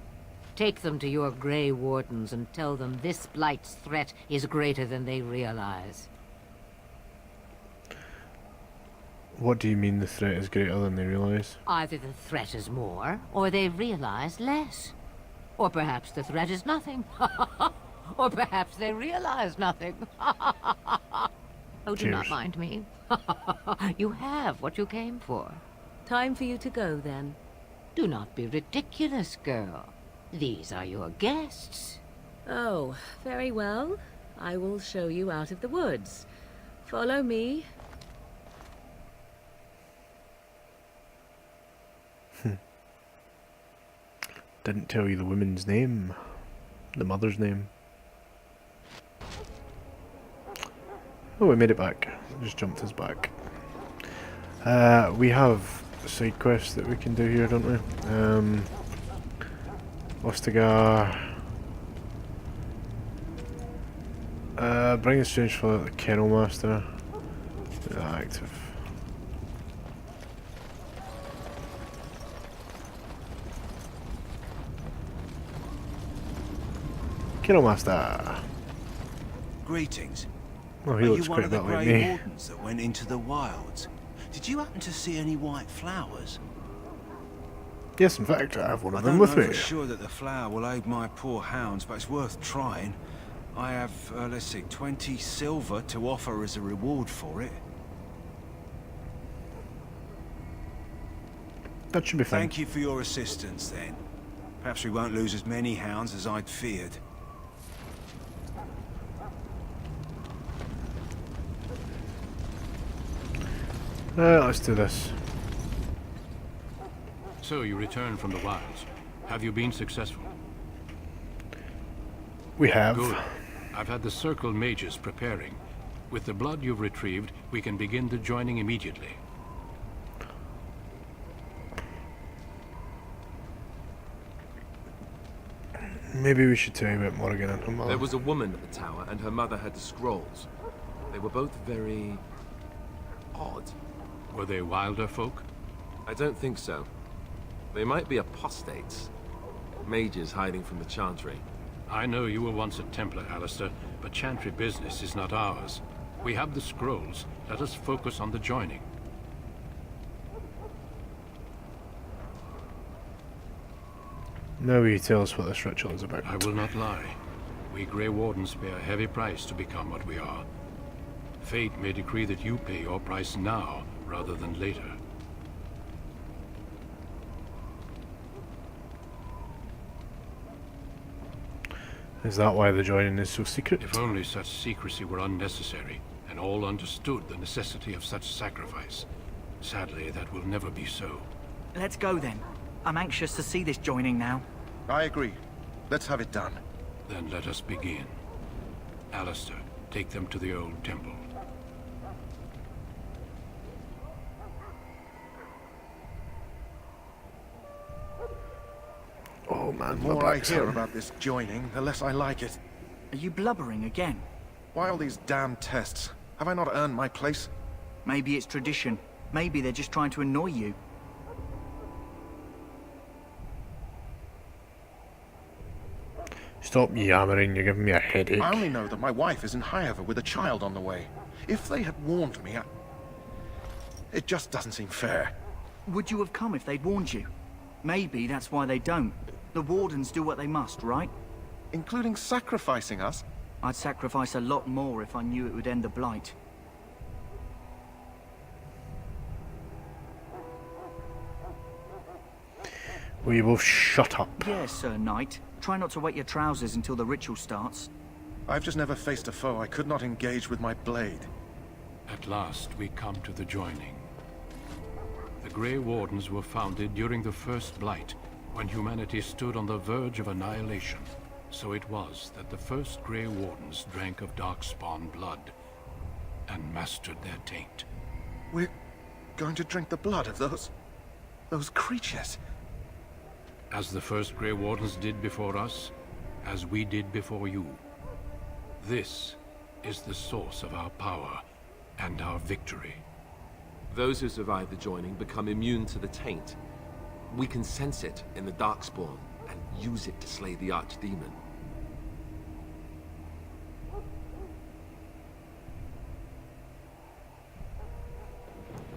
Take them to your Grey Wardens and tell them this Blight's threat is greater than they realize. What do you mean the threat is greater than they realise? Either the threat is more, or they realize less. Or perhaps the threat is nothing. Or perhaps they realize nothing. Oh, do not Cheers. mind me. You have what you came for. Time for you to go, then. Do not be ridiculous, girl. These are your guests. Oh, very well. I will show you out of the woods. Follow me. Didn't tell you the woman's name. The mother's name. Oh, we made it back. Just jumped us back. We have side quests that we can do here, don't we? Ostagar. Bring a strange fellow to the Kennel Master. Active. Kennel Master. Greetings. Oh, Are he you looks one quite of a the bit like Grey me. Wardens that went into the wilds? Did you happen to see any white flowers? Yes, in fact, I have one I of them don't with know me. for sure that the flower will aid my poor hounds, but it's worth trying. I have, let's see, 20 silver to offer as a reward for it. That should be fine. Thank you for your assistance, then. Perhaps we won't lose as many hounds as I'd feared. Let's do this. So you returned from the wilds. Have you been successful? We have. Good. I've had the Circle mages preparing. With the blood you've retrieved, we can begin the joining immediately. Maybe we should tell you about Morrigan and her mother. There was a woman at the tower, and her mother had the scrolls. They were both very odd. Were they wilder folk? I don't think so. They might be apostates. Mages hiding from the Chantry. I know you were once a Templar, Alistair, but Chantry business is not ours. We have the scrolls. Let us focus on the joining. Now will you tell us what this ritual is about? I will not lie. We Grey Wardens pay a heavy price to become what we are. Fate may decree that you pay your price now, rather than later. Is that why the joining is so secret? If only such secrecy were unnecessary, and all understood the necessity of such sacrifice. Sadly, that will never be so. Let's go then. I'm anxious to see this joining now. I agree. Let's have it done. Then let us begin. Alistair, take them to the old temple. Oh man, The my more I back's hear hurting. about this joining, the less I like it. Are you blubbering again? Why all these damn tests? Have I not earned my place? Maybe it's tradition. Maybe they're just trying to annoy you. Stop yammering, you're giving me a headache. I only know that my wife is in Highover with a child on the way. If they had warned me, it just doesn't seem fair. Would you have come if they'd warned you? Maybe that's why they don't. The Wardens do what they must, right? Including sacrificing us? I'd sacrifice a lot more if I knew it would end the Blight. Will you both shut up? Yes, Sir Knight. Try not to wet your trousers until the ritual starts. I've just never faced a foe I could not engage with my blade. At last, we come to the joining. The Grey Wardens were founded during the First Blight, when humanity stood on the verge of annihilation. So it was that the first Grey Wardens drank of Darkspawn blood and mastered their taint. We're going to drink the blood of those creatures. As the first Grey Wardens did before us, as we did before you. This is the source of our power and our victory. Those who survive the joining become immune to the taint. We can sense it in the Darkspawn and use it to slay the Archdemon.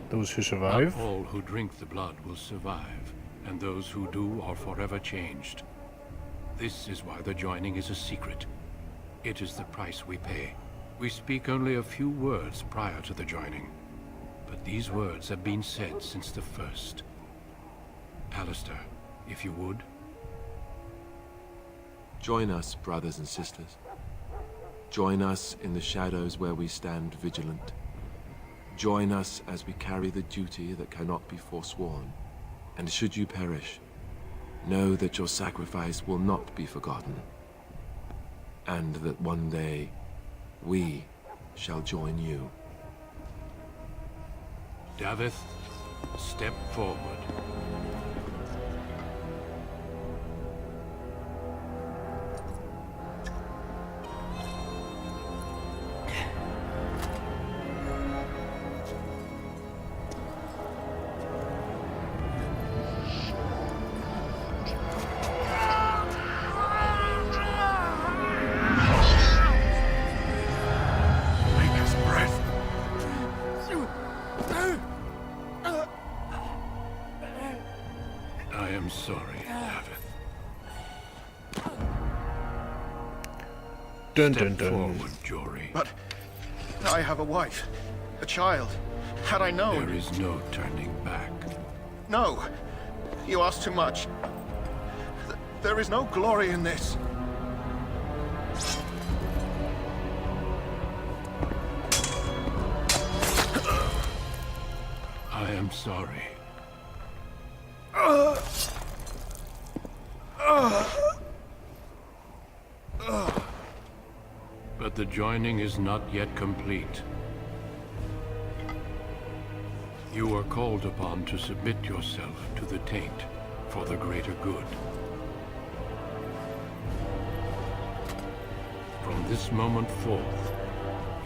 Those who survive? Not all who drink the blood will survive, and those who do are forever changed. This is why the joining is a secret. It is the price we pay. We speak only a few words prior to the joining, but these words have been said since the first. Alistair, if you would. Join us, brothers and sisters. Join us in the shadows where we stand vigilant. Join us as we carry the duty that cannot be forsworn. And should you perish, know that your sacrifice will not be forgotten. And that one day, we shall join you. Davith, step forward. I am sorry, Davith. Dun Step dun dun. forward, Jory. But I have a wife, a child. Had I known... There is no turning back. No! You ask too much. There is no glory in this. I am sorry. But the joining is not yet complete. You are called upon to submit yourself to the taint for the greater good. From this moment forth,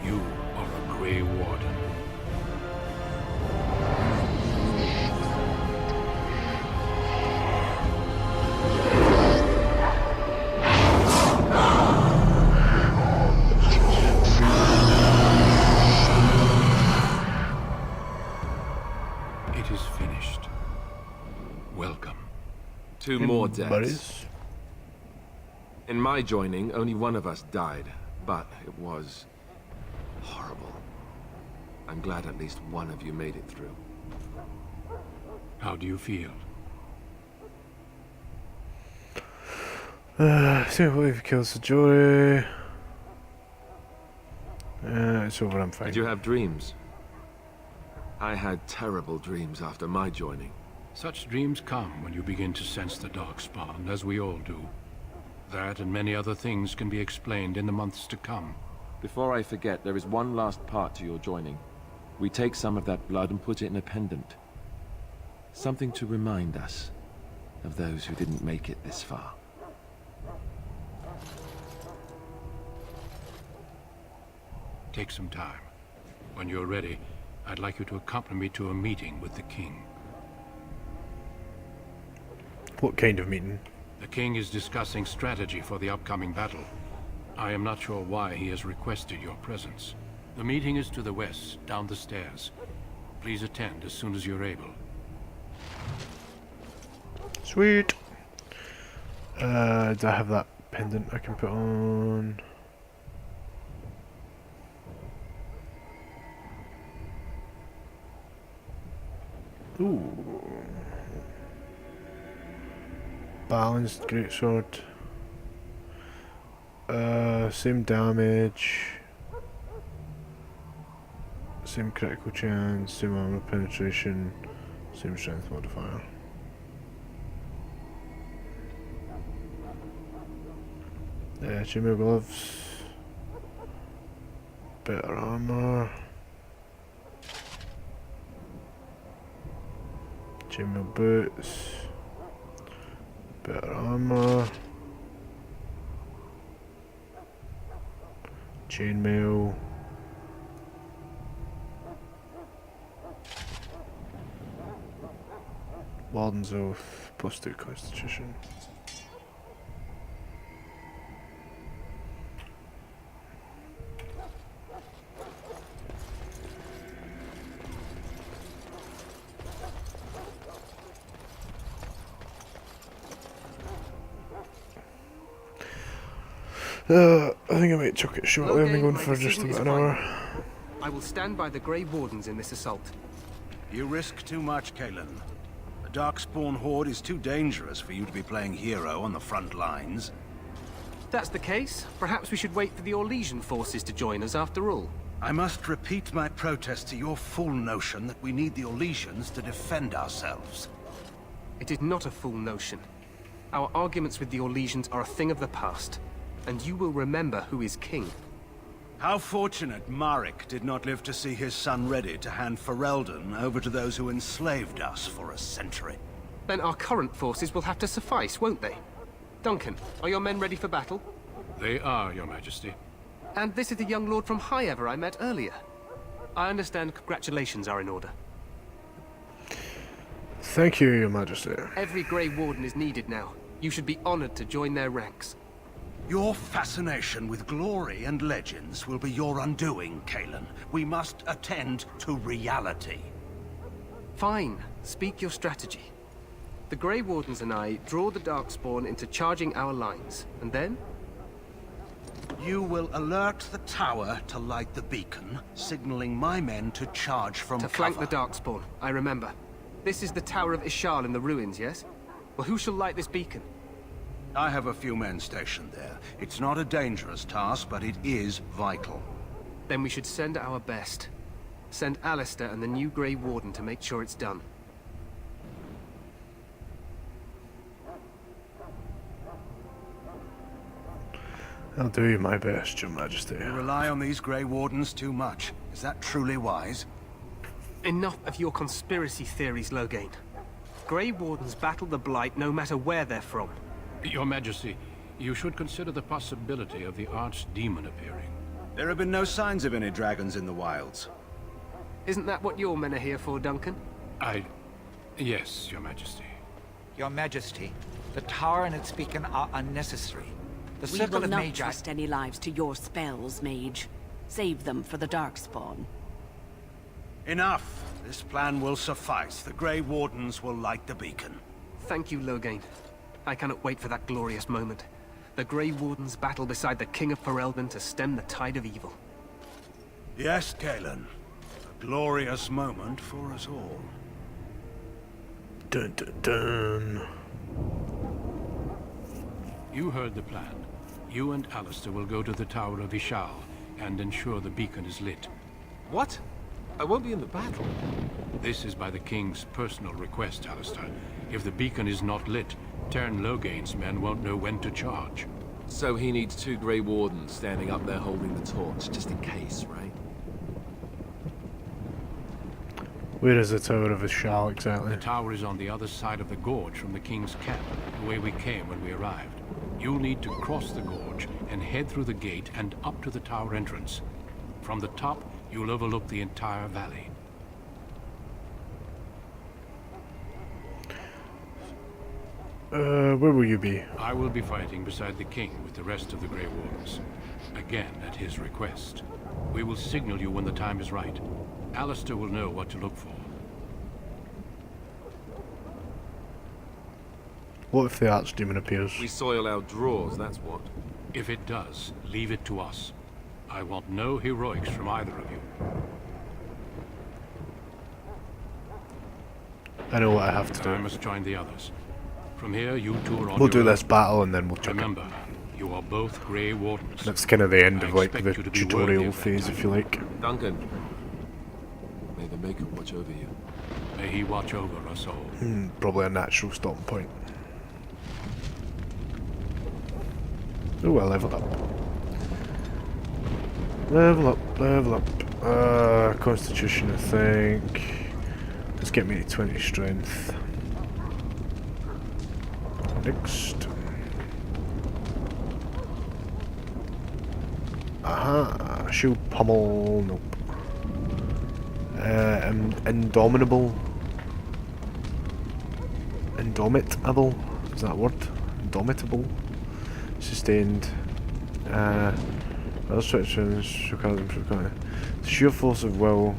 you are a Grey Warden. It is finished. Welcome. Two more deaths. Buddies. In my joining, only one of us died, but it was horrible. I'm glad at least one of you made it through. How do you feel? See what we've killed Sajori. It's over, I'm fine. Did you have dreams? I had terrible dreams after my joining. Such dreams come when you begin to sense the Darkspawn, as we all do. That and many other things can be explained in the months to come. Before I forget, there is one last part to your joining. We take some of that blood and put it in a pendant. Something to remind us of those who didn't make it this far. Take some time. When you're ready, I'd like you to accompany me to a meeting with the King. What kind of meeting? The King is discussing strategy for the upcoming battle. I am not sure why he has requested your presence. The meeting is to the west, down the stairs. Please attend as soon as you're able. Sweet. Do I have that pendant I can put on? Ooh. Balanced greatsword. Same damage. Same critical chance, same armor penetration, same strength modifier. Chainmail gloves. Better armor. Chainmail boots. Better armor. Chainmail. Warden's Oath, +2 Constitution. I think I might chuck it short. I've been going my for just decision about is an hour. final. I will stand by the Grey Wardens in this assault. You risk too much, Kalen. The Darkspawn Horde is too dangerous for you to be playing hero on the front lines. If that's the case, perhaps we should wait for the Orlesian forces to join us after all. I must repeat my protest to your fool notion that we need the Orlesians to defend ourselves. It is not a fool notion. Our arguments with the Orlesians are a thing of the past, and you will remember who is king. How fortunate Marek did not live to see his son ready to hand Ferelden over to those who enslaved us for a century. Then our current forces will have to suffice, won't they? Duncan, are your men ready for battle? They are, Your Majesty. And this is the young lord from Highever I met earlier. I understand congratulations are in order. Thank you, Your Majesty. Every Grey Warden is needed now. You should be honored to join their ranks. Your fascination with glory and legends will be your undoing, Kalen. We must attend to reality. Fine. Speak your strategy. The Grey Wardens and I draw the Darkspawn into charging our lines, and then? You will alert the tower to light the beacon, signaling my men to charge from To cover. flank the Darkspawn, I remember. This is the Tower of Ishal in the ruins, yes? Well, who shall light this beacon? I have a few men stationed there. It's not a dangerous task, but it is vital. Then we should send our best. Send Alistair and the new Grey Warden to make sure it's done. I'll do my best, Your Majesty. You rely on these Grey Wardens too much. Is that truly wise? Enough of your conspiracy theories, Loghain. Grey Wardens battle the Blight no matter where they're from. Your Majesty, you should consider the possibility of the Archdemon appearing. There have been no signs of any dragons in the wilds. Isn't that what your men are here for, Duncan? Yes, Your Majesty. Your Majesty, the tower and its beacon are unnecessary. The We Circle will of not Magi... trust any lives to your spells, Mage. Save them for the Darkspawn. Enough! This plan will suffice. The Grey Wardens will light the beacon. Thank you, Loghain. I cannot wait for that glorious moment. The Grey Wardens battle beside the King of Ferelden to stem the tide of evil. Yes, Kalen. A glorious moment for us all. Dun dun dun. You heard the plan. You and Alistair will go to the Tower of Ishal and ensure the beacon is lit. What? I won't be in the battle. This is by the King's personal request, Alistair. If the beacon is not lit, Tern Loghain's men won't know when to charge. So he needs 2 Grey Wardens standing up there holding the torch, just in case, right? Where is the Tower of Ishal exactly? The tower is on the other side of the gorge from the King's camp, the way we came when we arrived. You'll need to cross the gorge and head through the gate and up to the tower entrance. From the top, you'll overlook the entire valley. Where will you be? I will be fighting beside the King with the rest of the Grey Wardens. Again, at his request. We will signal you when the time is right. Alistair will know what to look for. What if the Archdemon appears? We soil our drawers, that's what. If it does, leave it to us. I want no heroics from either of you. I know what I have to do. I must join the others. From here, you two are on We'll do your this battle and then we'll chuck it. Remember, you are both Grey Wardens. That's kind of the end of like the expect you to be worthy tutorial of phase, if you like. Duncan, may the Maker watch over you. May he watch over us all. Probably a natural stopping point. Oh, I'll level up. Level up, level up. Constitution, I think. Let's get me to 20 strength. Next. Aha, shield pummel, nope. Indomitable. Indomitable, is that a word? Indomitable. Sustained. Illustrations, sheer force of will.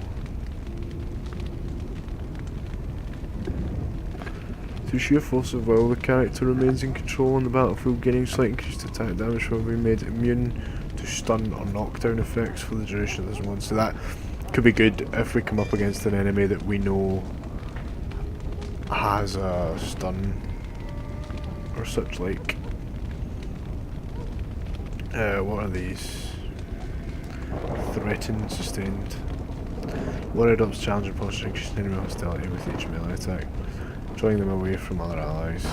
Through sheer force of will, the character remains in control on the battlefield, gaining slight increased attack damage while being made immune to stun or knockdown effects for the duration of this one, so that could be good if we come up against an enemy that we know has a stun or such like. What are these? Threatened, sustained. Warrior adopts challenge and posture, increasing enemy hostility with each melee attack, drawing them away from other allies.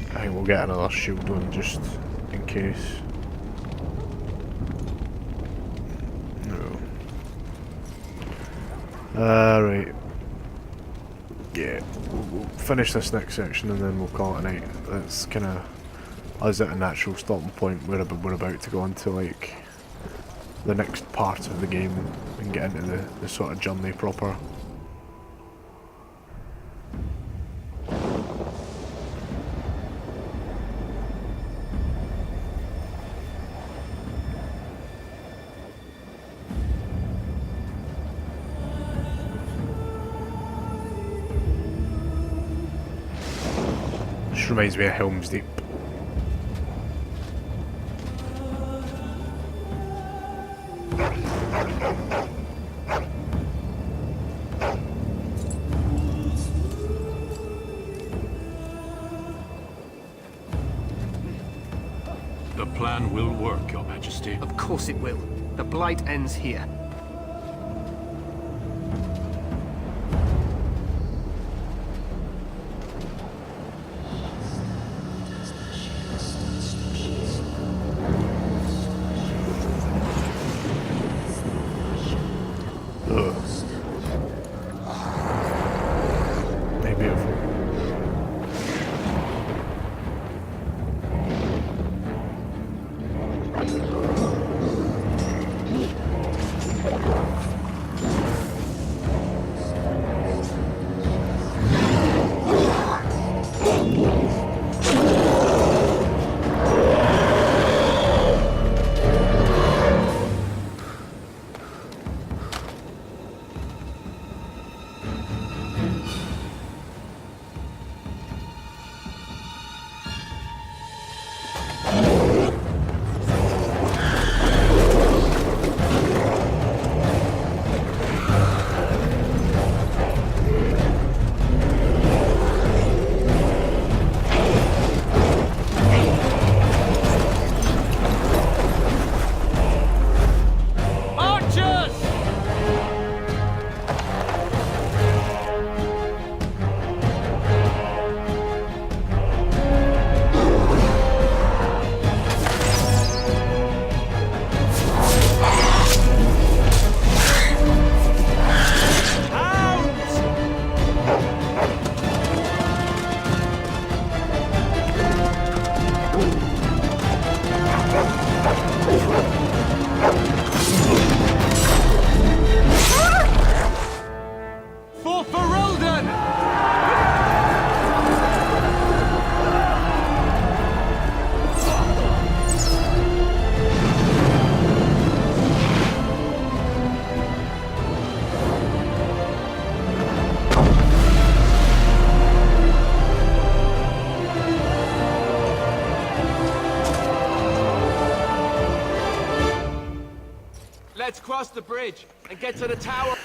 I think we'll get another shield one just in case. No. Right. Yeah, we'll finish this next section and then we'll call it a night. That's kind of us at a natural stopping point. We're about to go into like the next part of the game and get into the sort of journey proper. Just reminds me of Helm's Deep. The plan will work, Your Majesty. Of course it will. The Blight ends here. Let's cross the bridge and get to the tower.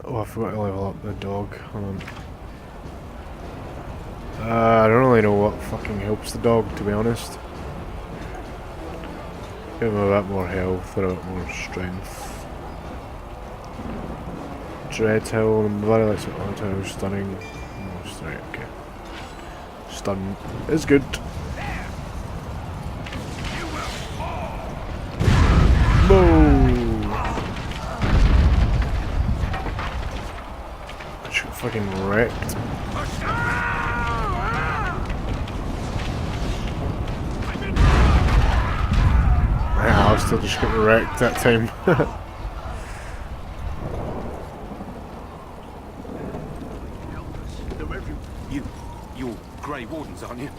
Oh, I forgot to level up the dog. Hold on. I don't really know what fucking helps the dog, to be honest. Give him a bit more health or a bit more strength. Dreadhill, very less Dreadhill, stunning. Oh, sorry, okay. Stun is good. Boom! Fucking wrecked. Alistair just got wrecked that time. You're Grey Wardens, aren't you?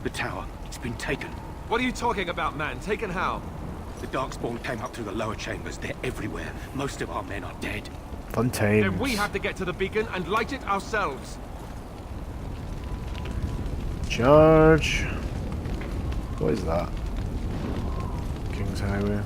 The tower, it's been taken. What are you talking about, man? Taken how? The Darkspawn came up through the lower chambers. They're everywhere. Most of our men are dead. Fun times. Then we have to get to the beacon and light it ourselves. Charge. What is that? King's Highway.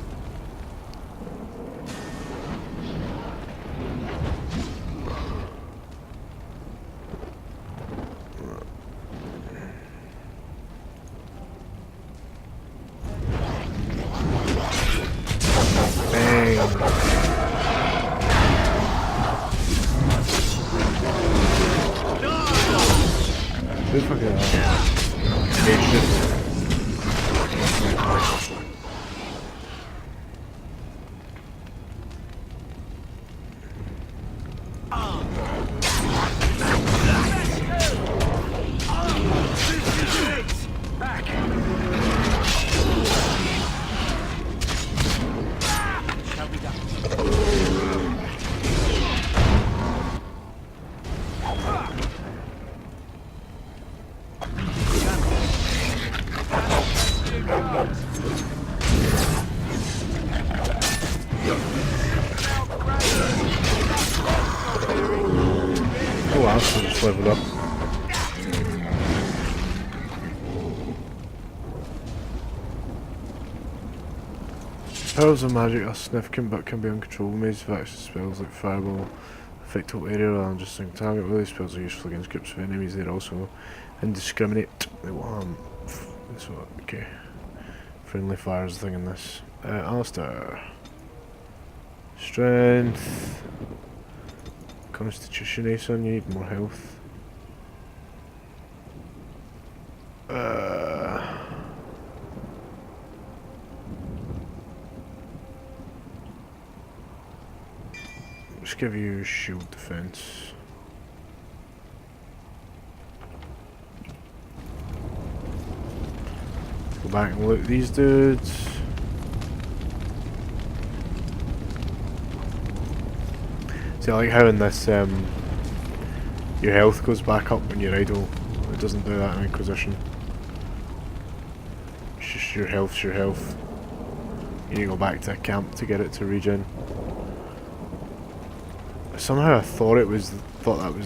Who fucking Oh wow, so just leveled up. Powers of magic are significant but can be uncontrolled. Maze of action spells like Fireball affect whole area rather than just single target. While these spells are useful against groups of enemies, they're also indiscriminate. They will harm. So, okay. Friendly fire is the thing in this. Alistair. Strength. Constitution Aeson, you need more health. Let's give you shield defense. Go back and loot these dudes. See, I like how in this, your health goes back up when you're idle. It doesn't do that in Inquisition. It's just your health's your health. You need to go back to a camp to get it to regen. Somehow I thought that was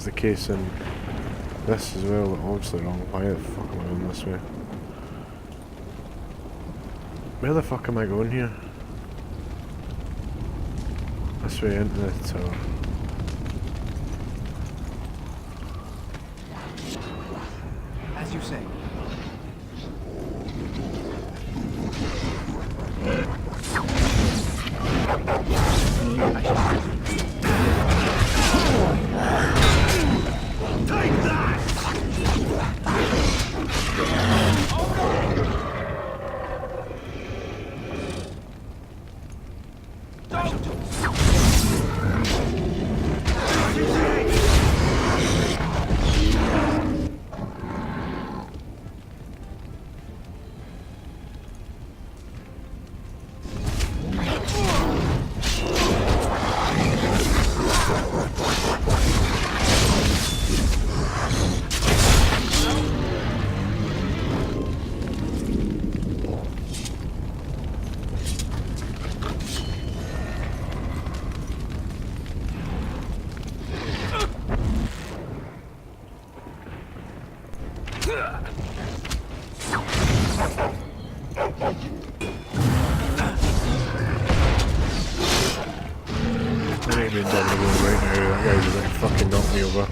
the case in this as well, but obviously wrong. Why the fuck am I going this way? Where the fuck am I going here? This way into the tower. As you say. Take that! I ain't been double right now, that guy's just like fucking knocked me over.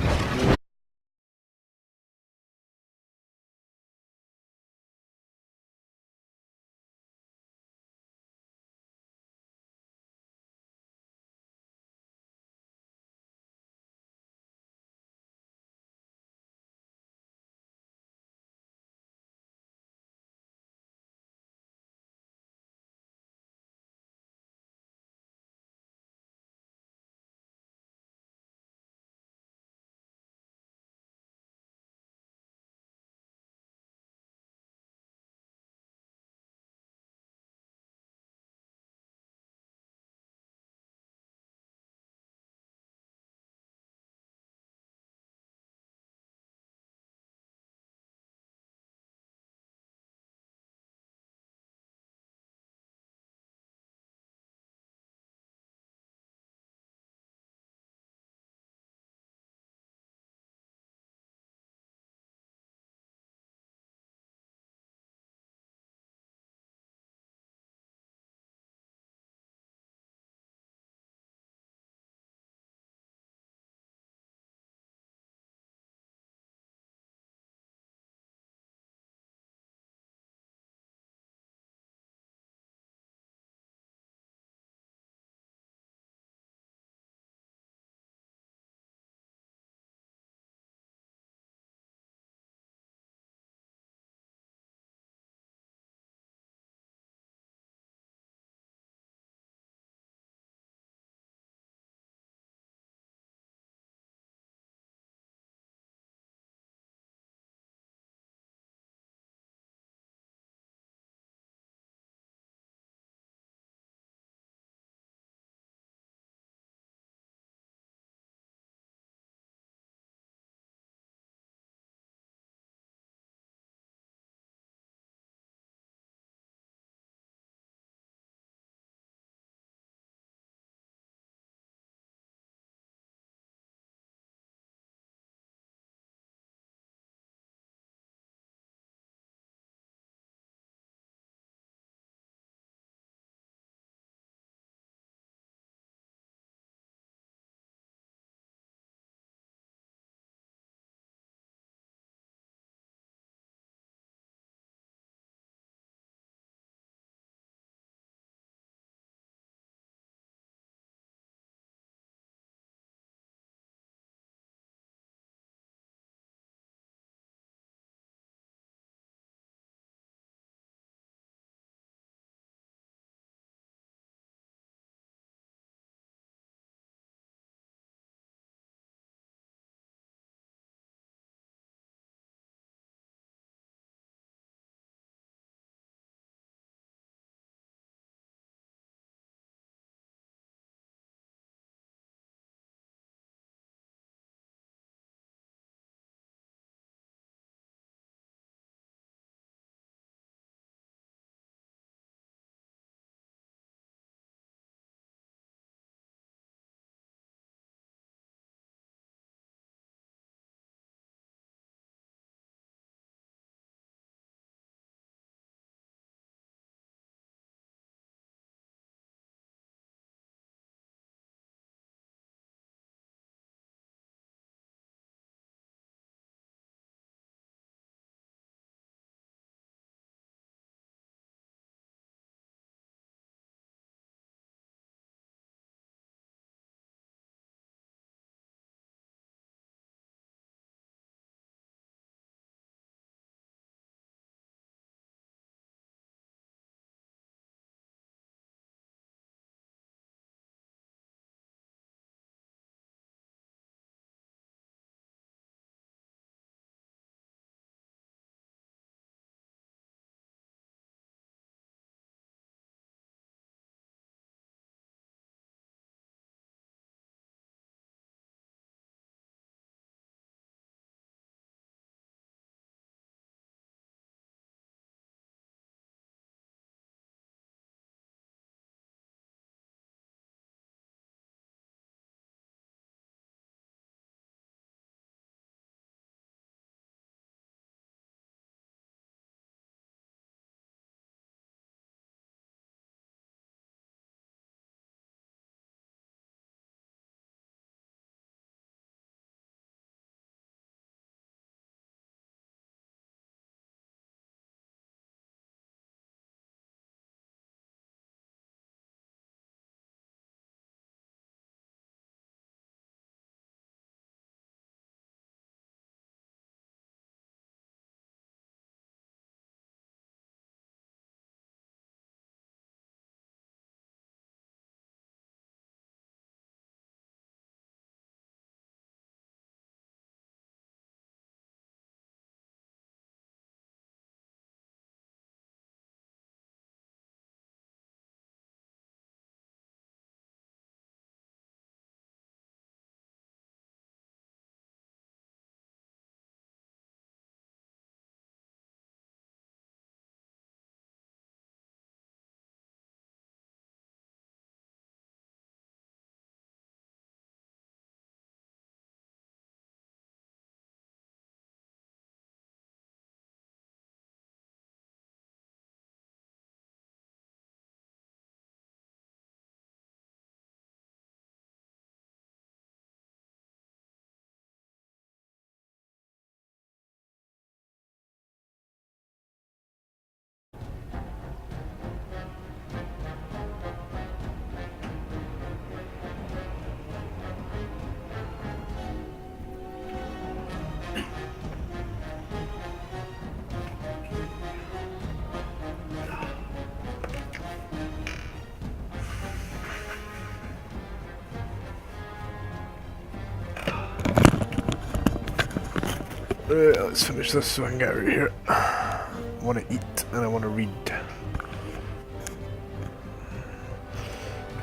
Let's finish this so I can get out of here. I want to eat and I want to read.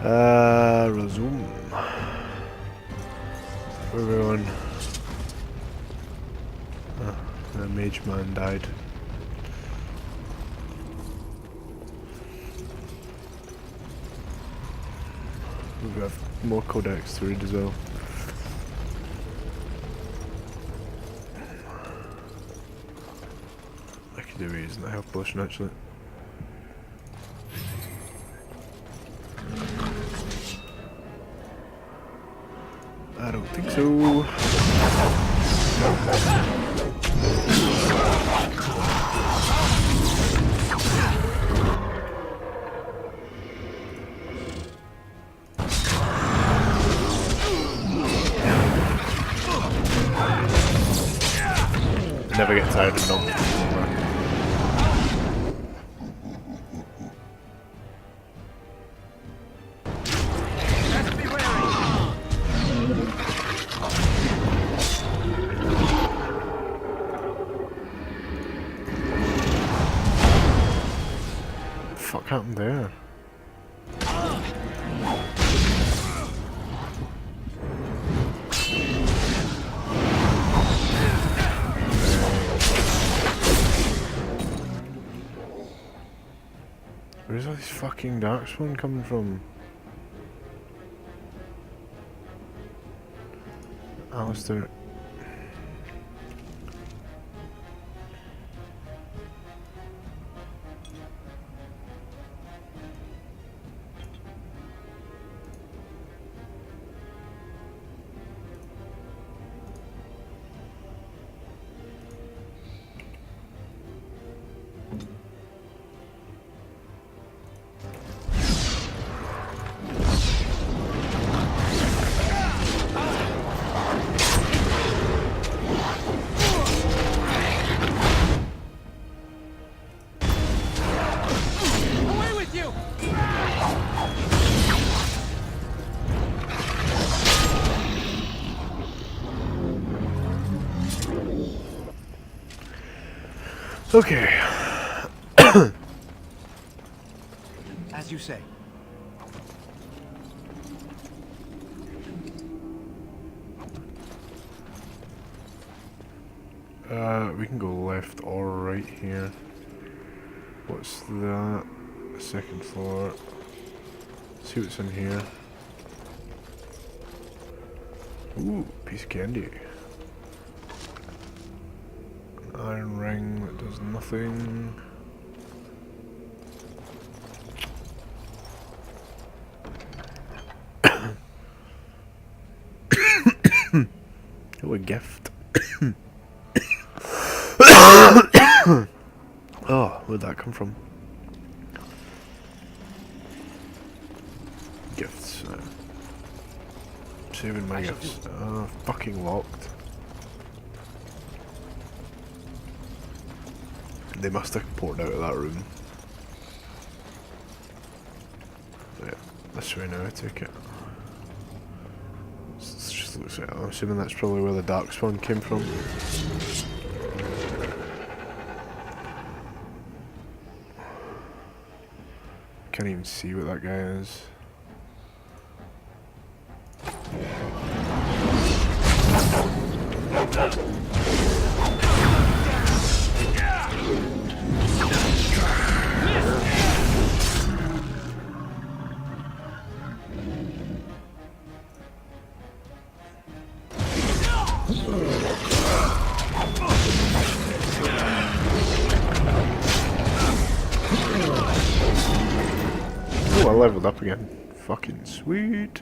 Resume. Where are we on? Oh, the mage man died. We've got more codex to read as well. I could do with using the health potion actually. I don't think so. I never get tired of knocking. Fuck happened there? Where's all this fucking darkspawn coming from? Alistair. Okay. As you say. We can go left or right here. What's that? Second floor. See what's in here. Ooh, piece of candy. An iron ring that does nothing. Oh, a gift. Oh, where'd that come from? Gifts. Saving my gifts. Fucking locked. They must have ported out of that room. Yeah, this way now, I take it. This just looks like, I'm assuming that's probably where the darkspawn came from. Can't even see what that guy is. Oh, I leveled up again. Fucking sweet.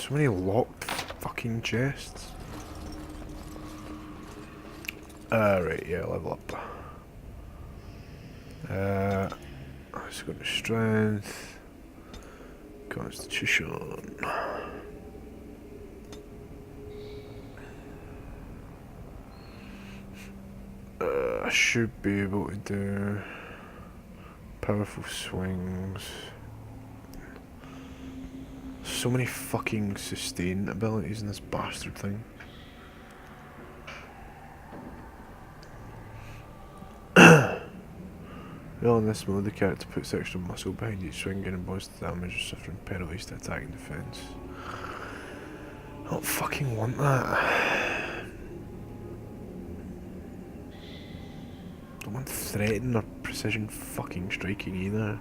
So many locked fucking chests. Right, yeah, level up. Let's go to strength. Constitution. I should be able to do powerful swings. So many fucking sustain abilities in this bastard thing. Well, in this mode, the character puts extra muscle behind each swing, gaining bonus to damage or suffering penalties to attack and defense. I don't fucking want that. Don't want threaten or precision fucking striking either.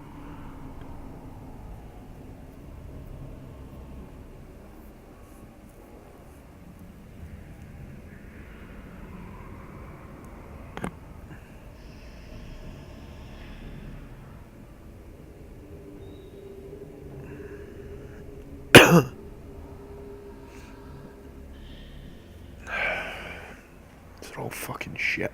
They're all fucking shit.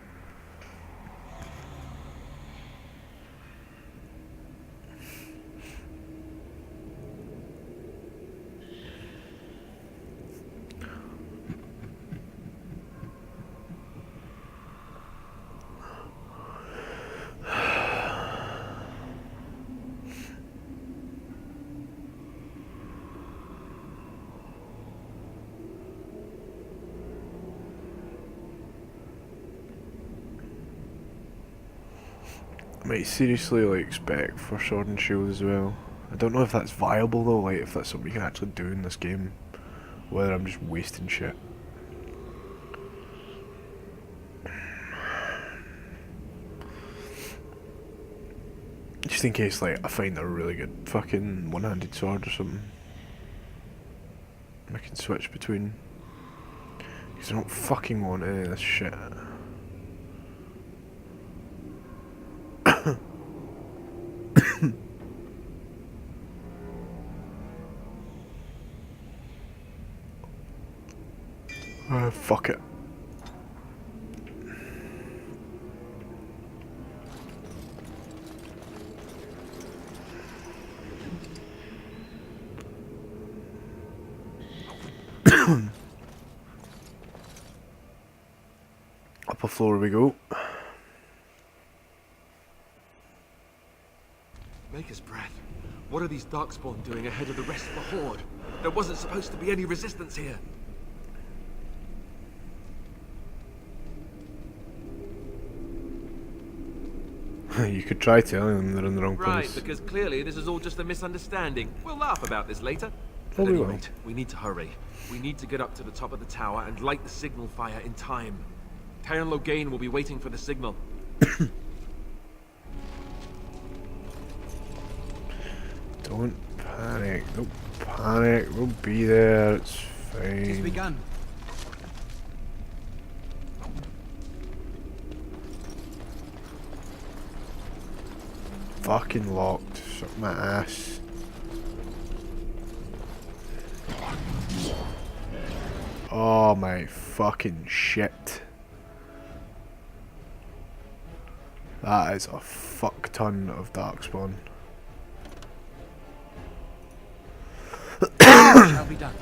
I might seriously like spec for Sword and Shield as well. I don't know if that's viable though, like if that's something you can actually do in this game. Whether I'm just wasting shit. Just in case like I find a really good fucking one-handed sword or something. I can switch between. Because I don't fucking want any of this shit. Fuck it. Upper floor we go. Maker's breath. What are these Darkspawn doing ahead of the rest of the Horde? There wasn't supposed to be any resistance here. You could try telling them they're in the wrong place. Right, because clearly this is all just a misunderstanding. We'll laugh about this later. Oh, At we any will. rate, we need to hurry. We need to get up to the top of the tower and light the signal fire in time. Tyron Loghain will be waiting for the signal. Don't panic. Don't panic. We'll be there. It's fine. It's begun. Fucking locked. Suck my ass. Oh my fucking shit. That is a fuck ton of Darkspawn. Shall be done.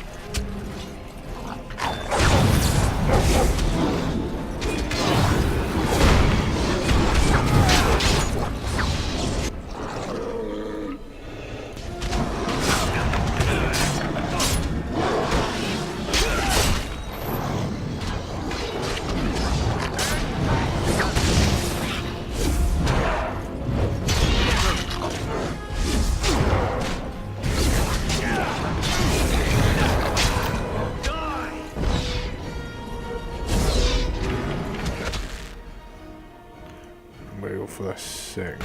I'm gonna go for this sick.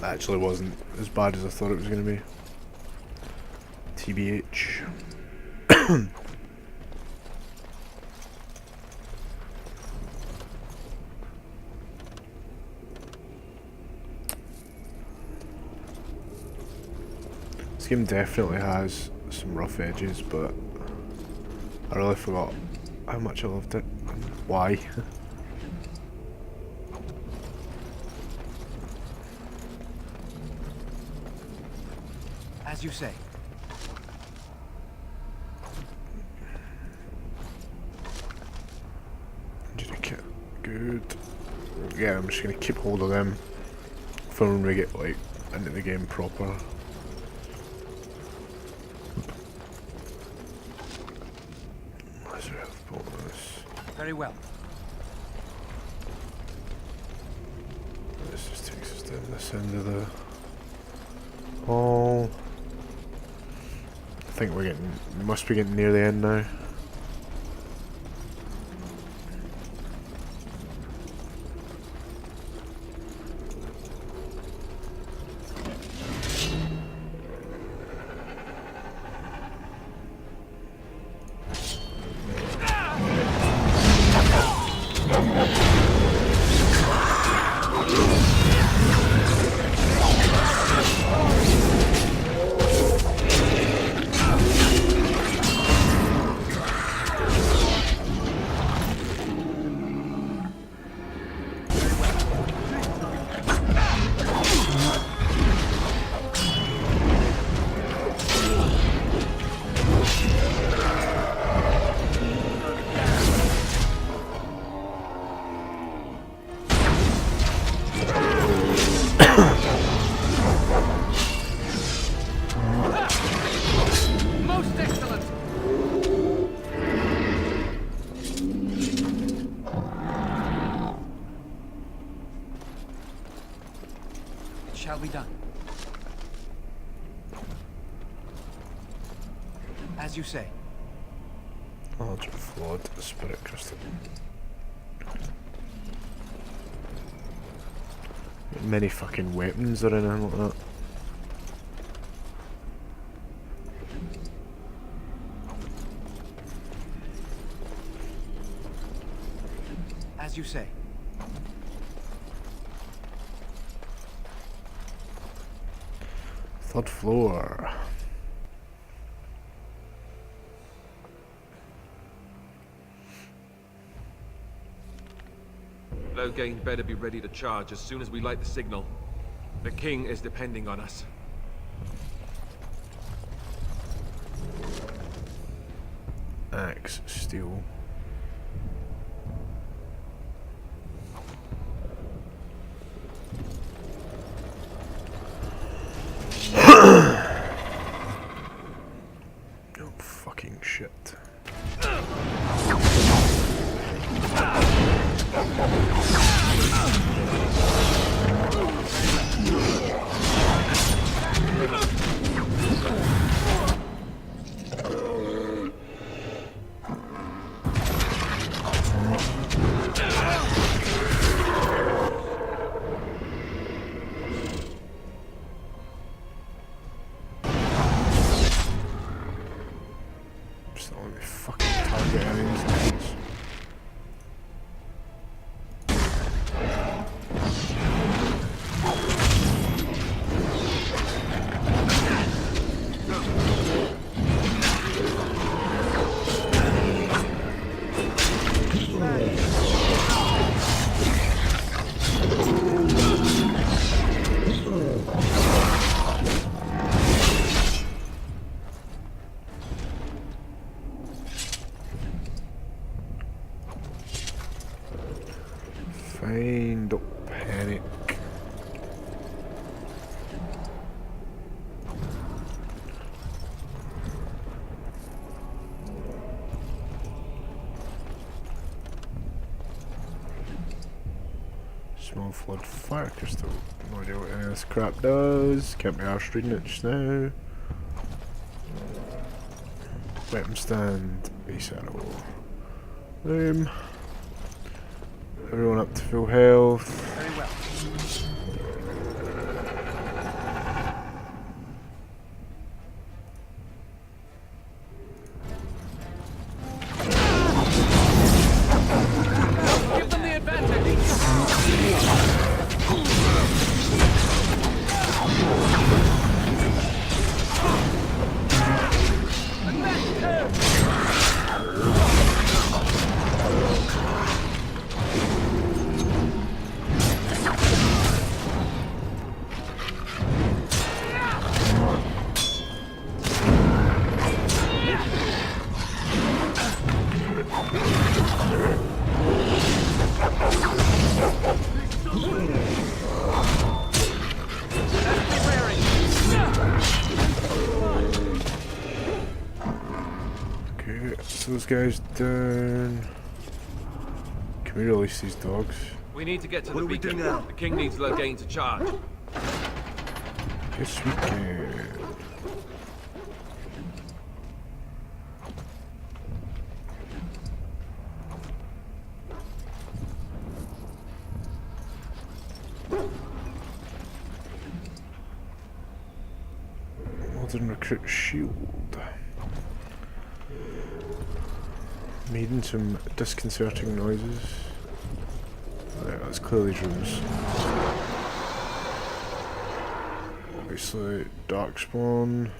actually wasn't as bad as I thought it was going to be. TBH. This game definitely has some rough edges, but I really forgot how much I loved it and why. As you say. Good. Yeah, I'm just gonna keep hold of them for when we get like into the game proper. Very well. This just takes us down this end of the hall. I think we must be getting near the end now. Shall be done. As you say. Ultra Flood, Spirit Crystal. Many fucking weapons or anything like that. As you say. Third floor. Loghain better be ready to charge as soon as we light the signal. The king is depending on us. Axe, steel. Oh, fucking shit. Just not let me fucking target enemies. Find a panic. Small flood fire crystal. No idea what any of this crap does. Can't be arsed reading it just now. Weapon stand. Base arrow. Boom. Everyone up to full health. Very well. those guys down. Can we release these dogs? We need to get to What the do we do beacon. now? The king needs Loghain to charge. Yes, we can. Modern recruit shield. Making some disconcerting noises. Right, that's clearly rooms. Obviously, Darkspawn.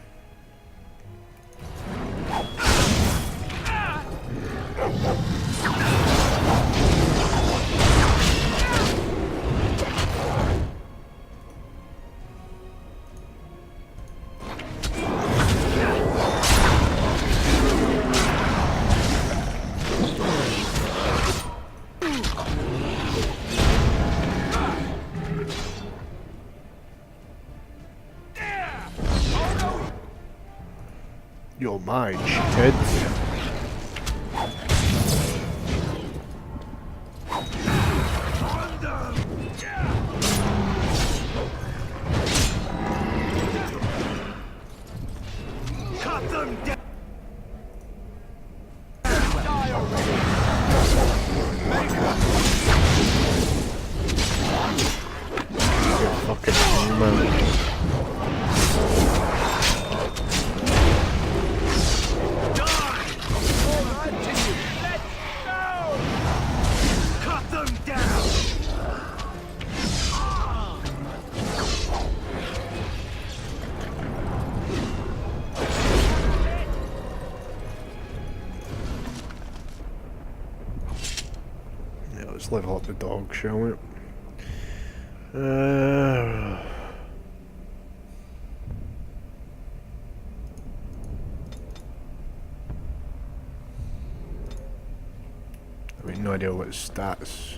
You're mine, shithead. Cut them down! Fucking human. Let's level up the dog, shall we? I mean, no idea what stats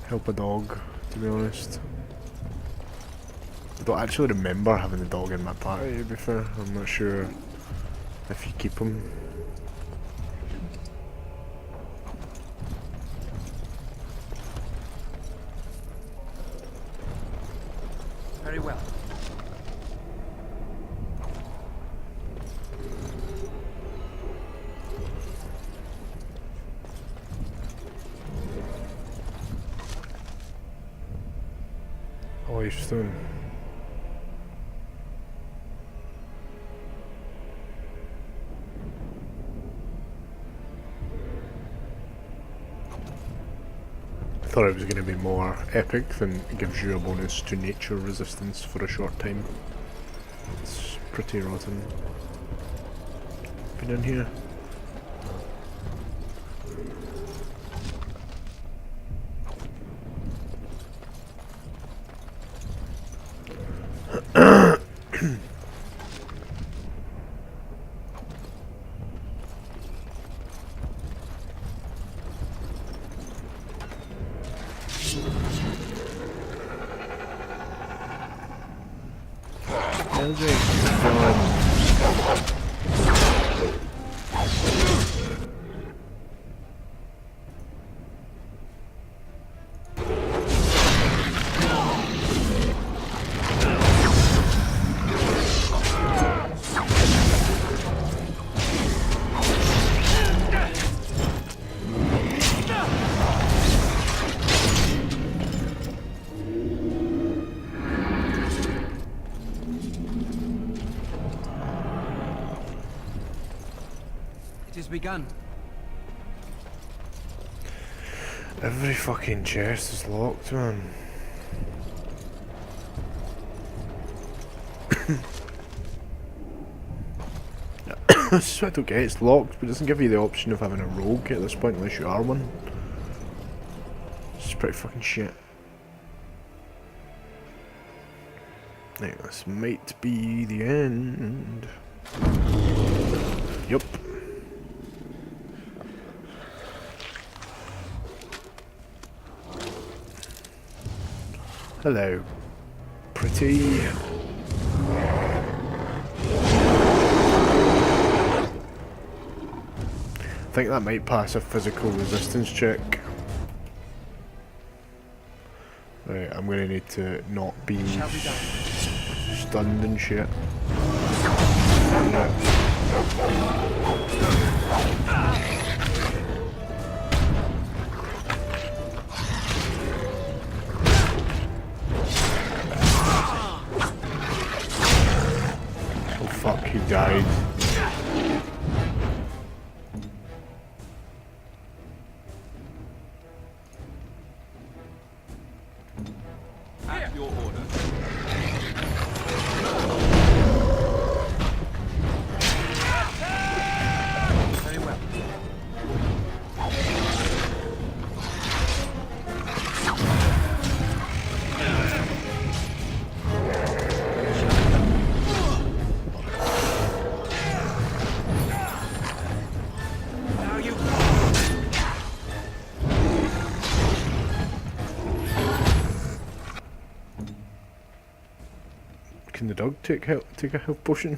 help a dog, to be honest. I don't actually remember having the dog in my party, to be fair. I'm not sure if you keep him. Very well. Lifestone. I thought it was going to be more epic than it gives you a bonus to nature resistance for a short time. It's pretty rotten. Been in here. Begun. Every fucking chest is locked, man. That's what I don't get, it's locked, but it doesn't give you the option of having a rogue at this point unless you are one. It's pretty fucking shit. Now, this might be the end. Yup. Hello, pretty. think that might pass a physical resistance check. Right, I'm gonna need to not be stunned and shit. Yeah. Oh fuck, he died. At your order. Very well. Now you Can the dog take a health potion?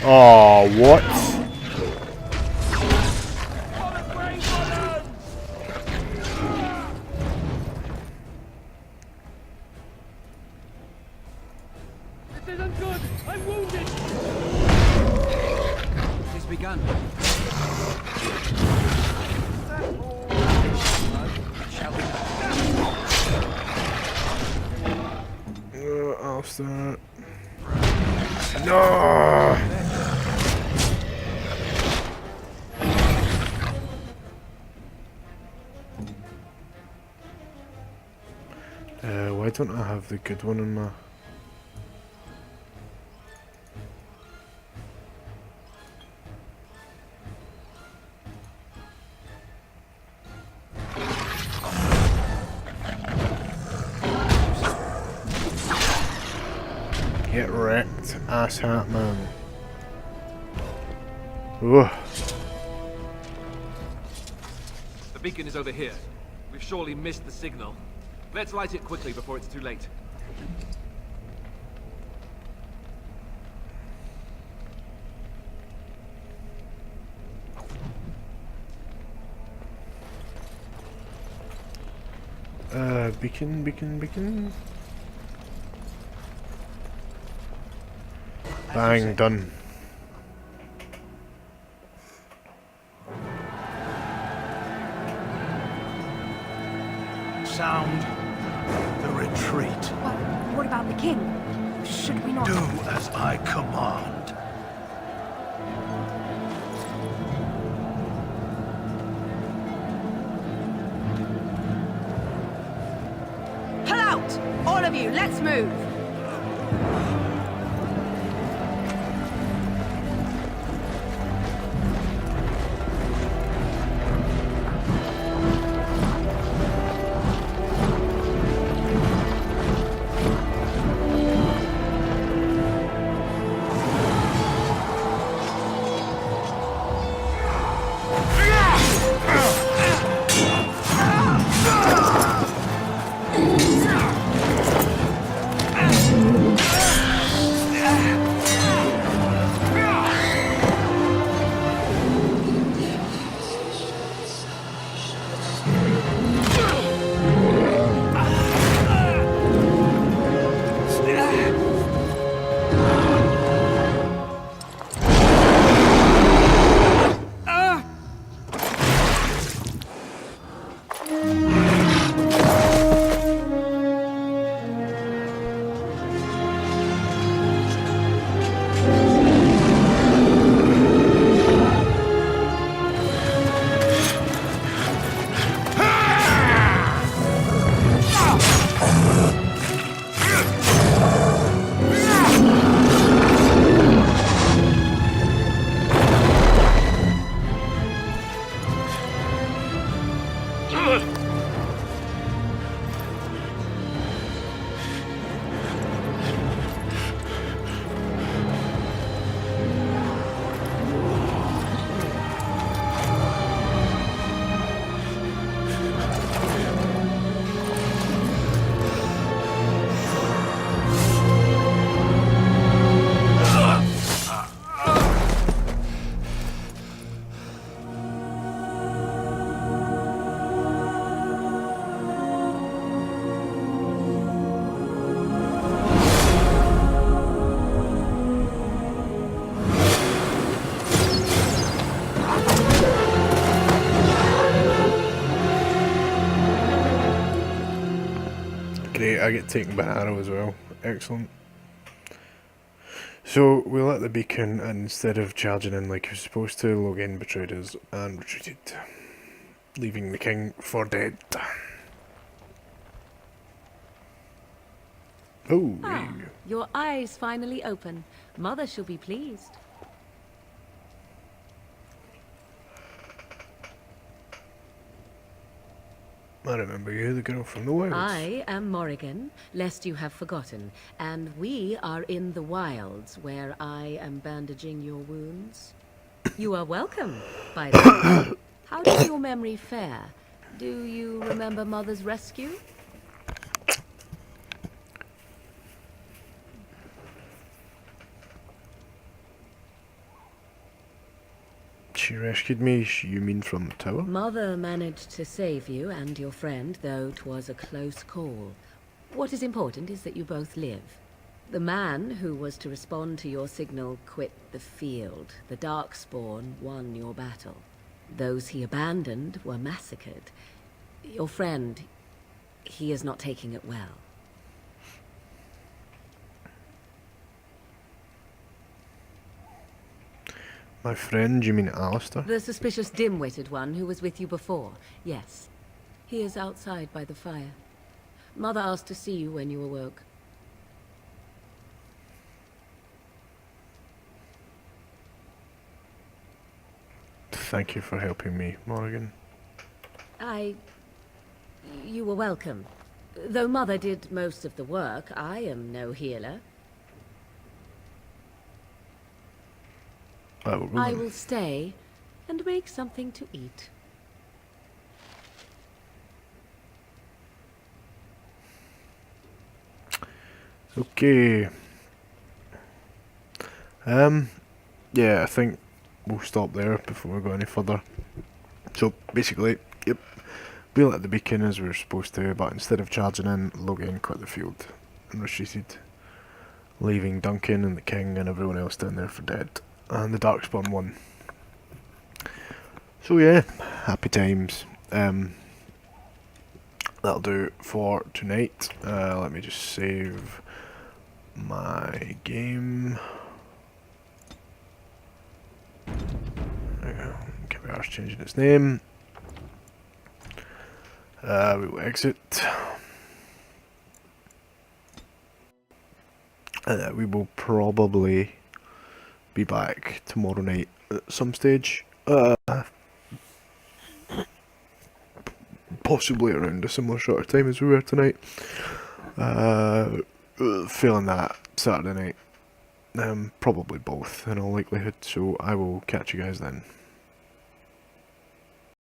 Oh, what? This isn't good! I'm wounded! It is begun. Shall we? I'll start. No! Why don't I have the good one in my... Get wrecked, asshat man. Ugh. The beacon is over here. We've surely missed the signal. Let's light it quickly before it's too late. Beacon. Bang, done. Sound the retreat. What about the king? Should we not... Do as I command. Pull out! All of you, let's move! I get taken by an arrow as well. Excellent. So we lit the beacon, and instead of charging in like he was supposed to, Loghain betrayed us and retreated, leaving the king for dead. Oh, Ah, your eyes finally open. Mother shall be pleased. I remember you, the girl from the wilds. I am Morrigan, lest you have forgotten, and we are in the wilds, where I am bandaging your wounds. You are welcome, by the way. How does your memory fare? Do you remember Mother's rescue? She rescued me, you mean from the tower? Mother managed to save you and your friend, though 'twas a close call. What is important is that you both live. The man who was to respond to your signal quit the field. The Darkspawn won your battle. Those he abandoned were massacred. Your friend, he is not taking it well. My friend, you mean Alistair? The suspicious dim-witted one who was with you before, yes. He is outside by the fire. Mother asked to see you when you awoke. Thank you for helping me, Morrigan. You were welcome. Though Mother did most of the work, I am no healer. I will stay and make something to eat. Okay. Yeah, I think we'll stop there before we go any further. So basically, yep, we lit the beacon as we were supposed to, but instead of charging in, Loghain quit the field and retreated, leaving Duncan and the king and everyone else down there for dead. And the Darkspawn won. So yeah, happy times. That'll do for tonight. Let me just save my game. There we go. KBR's changing its name. We will exit. We will probably be back tomorrow night at some stage. Possibly around a similar sort of time as we were tonight. Failing that, Saturday night. Probably both in all likelihood, so I will catch you guys then.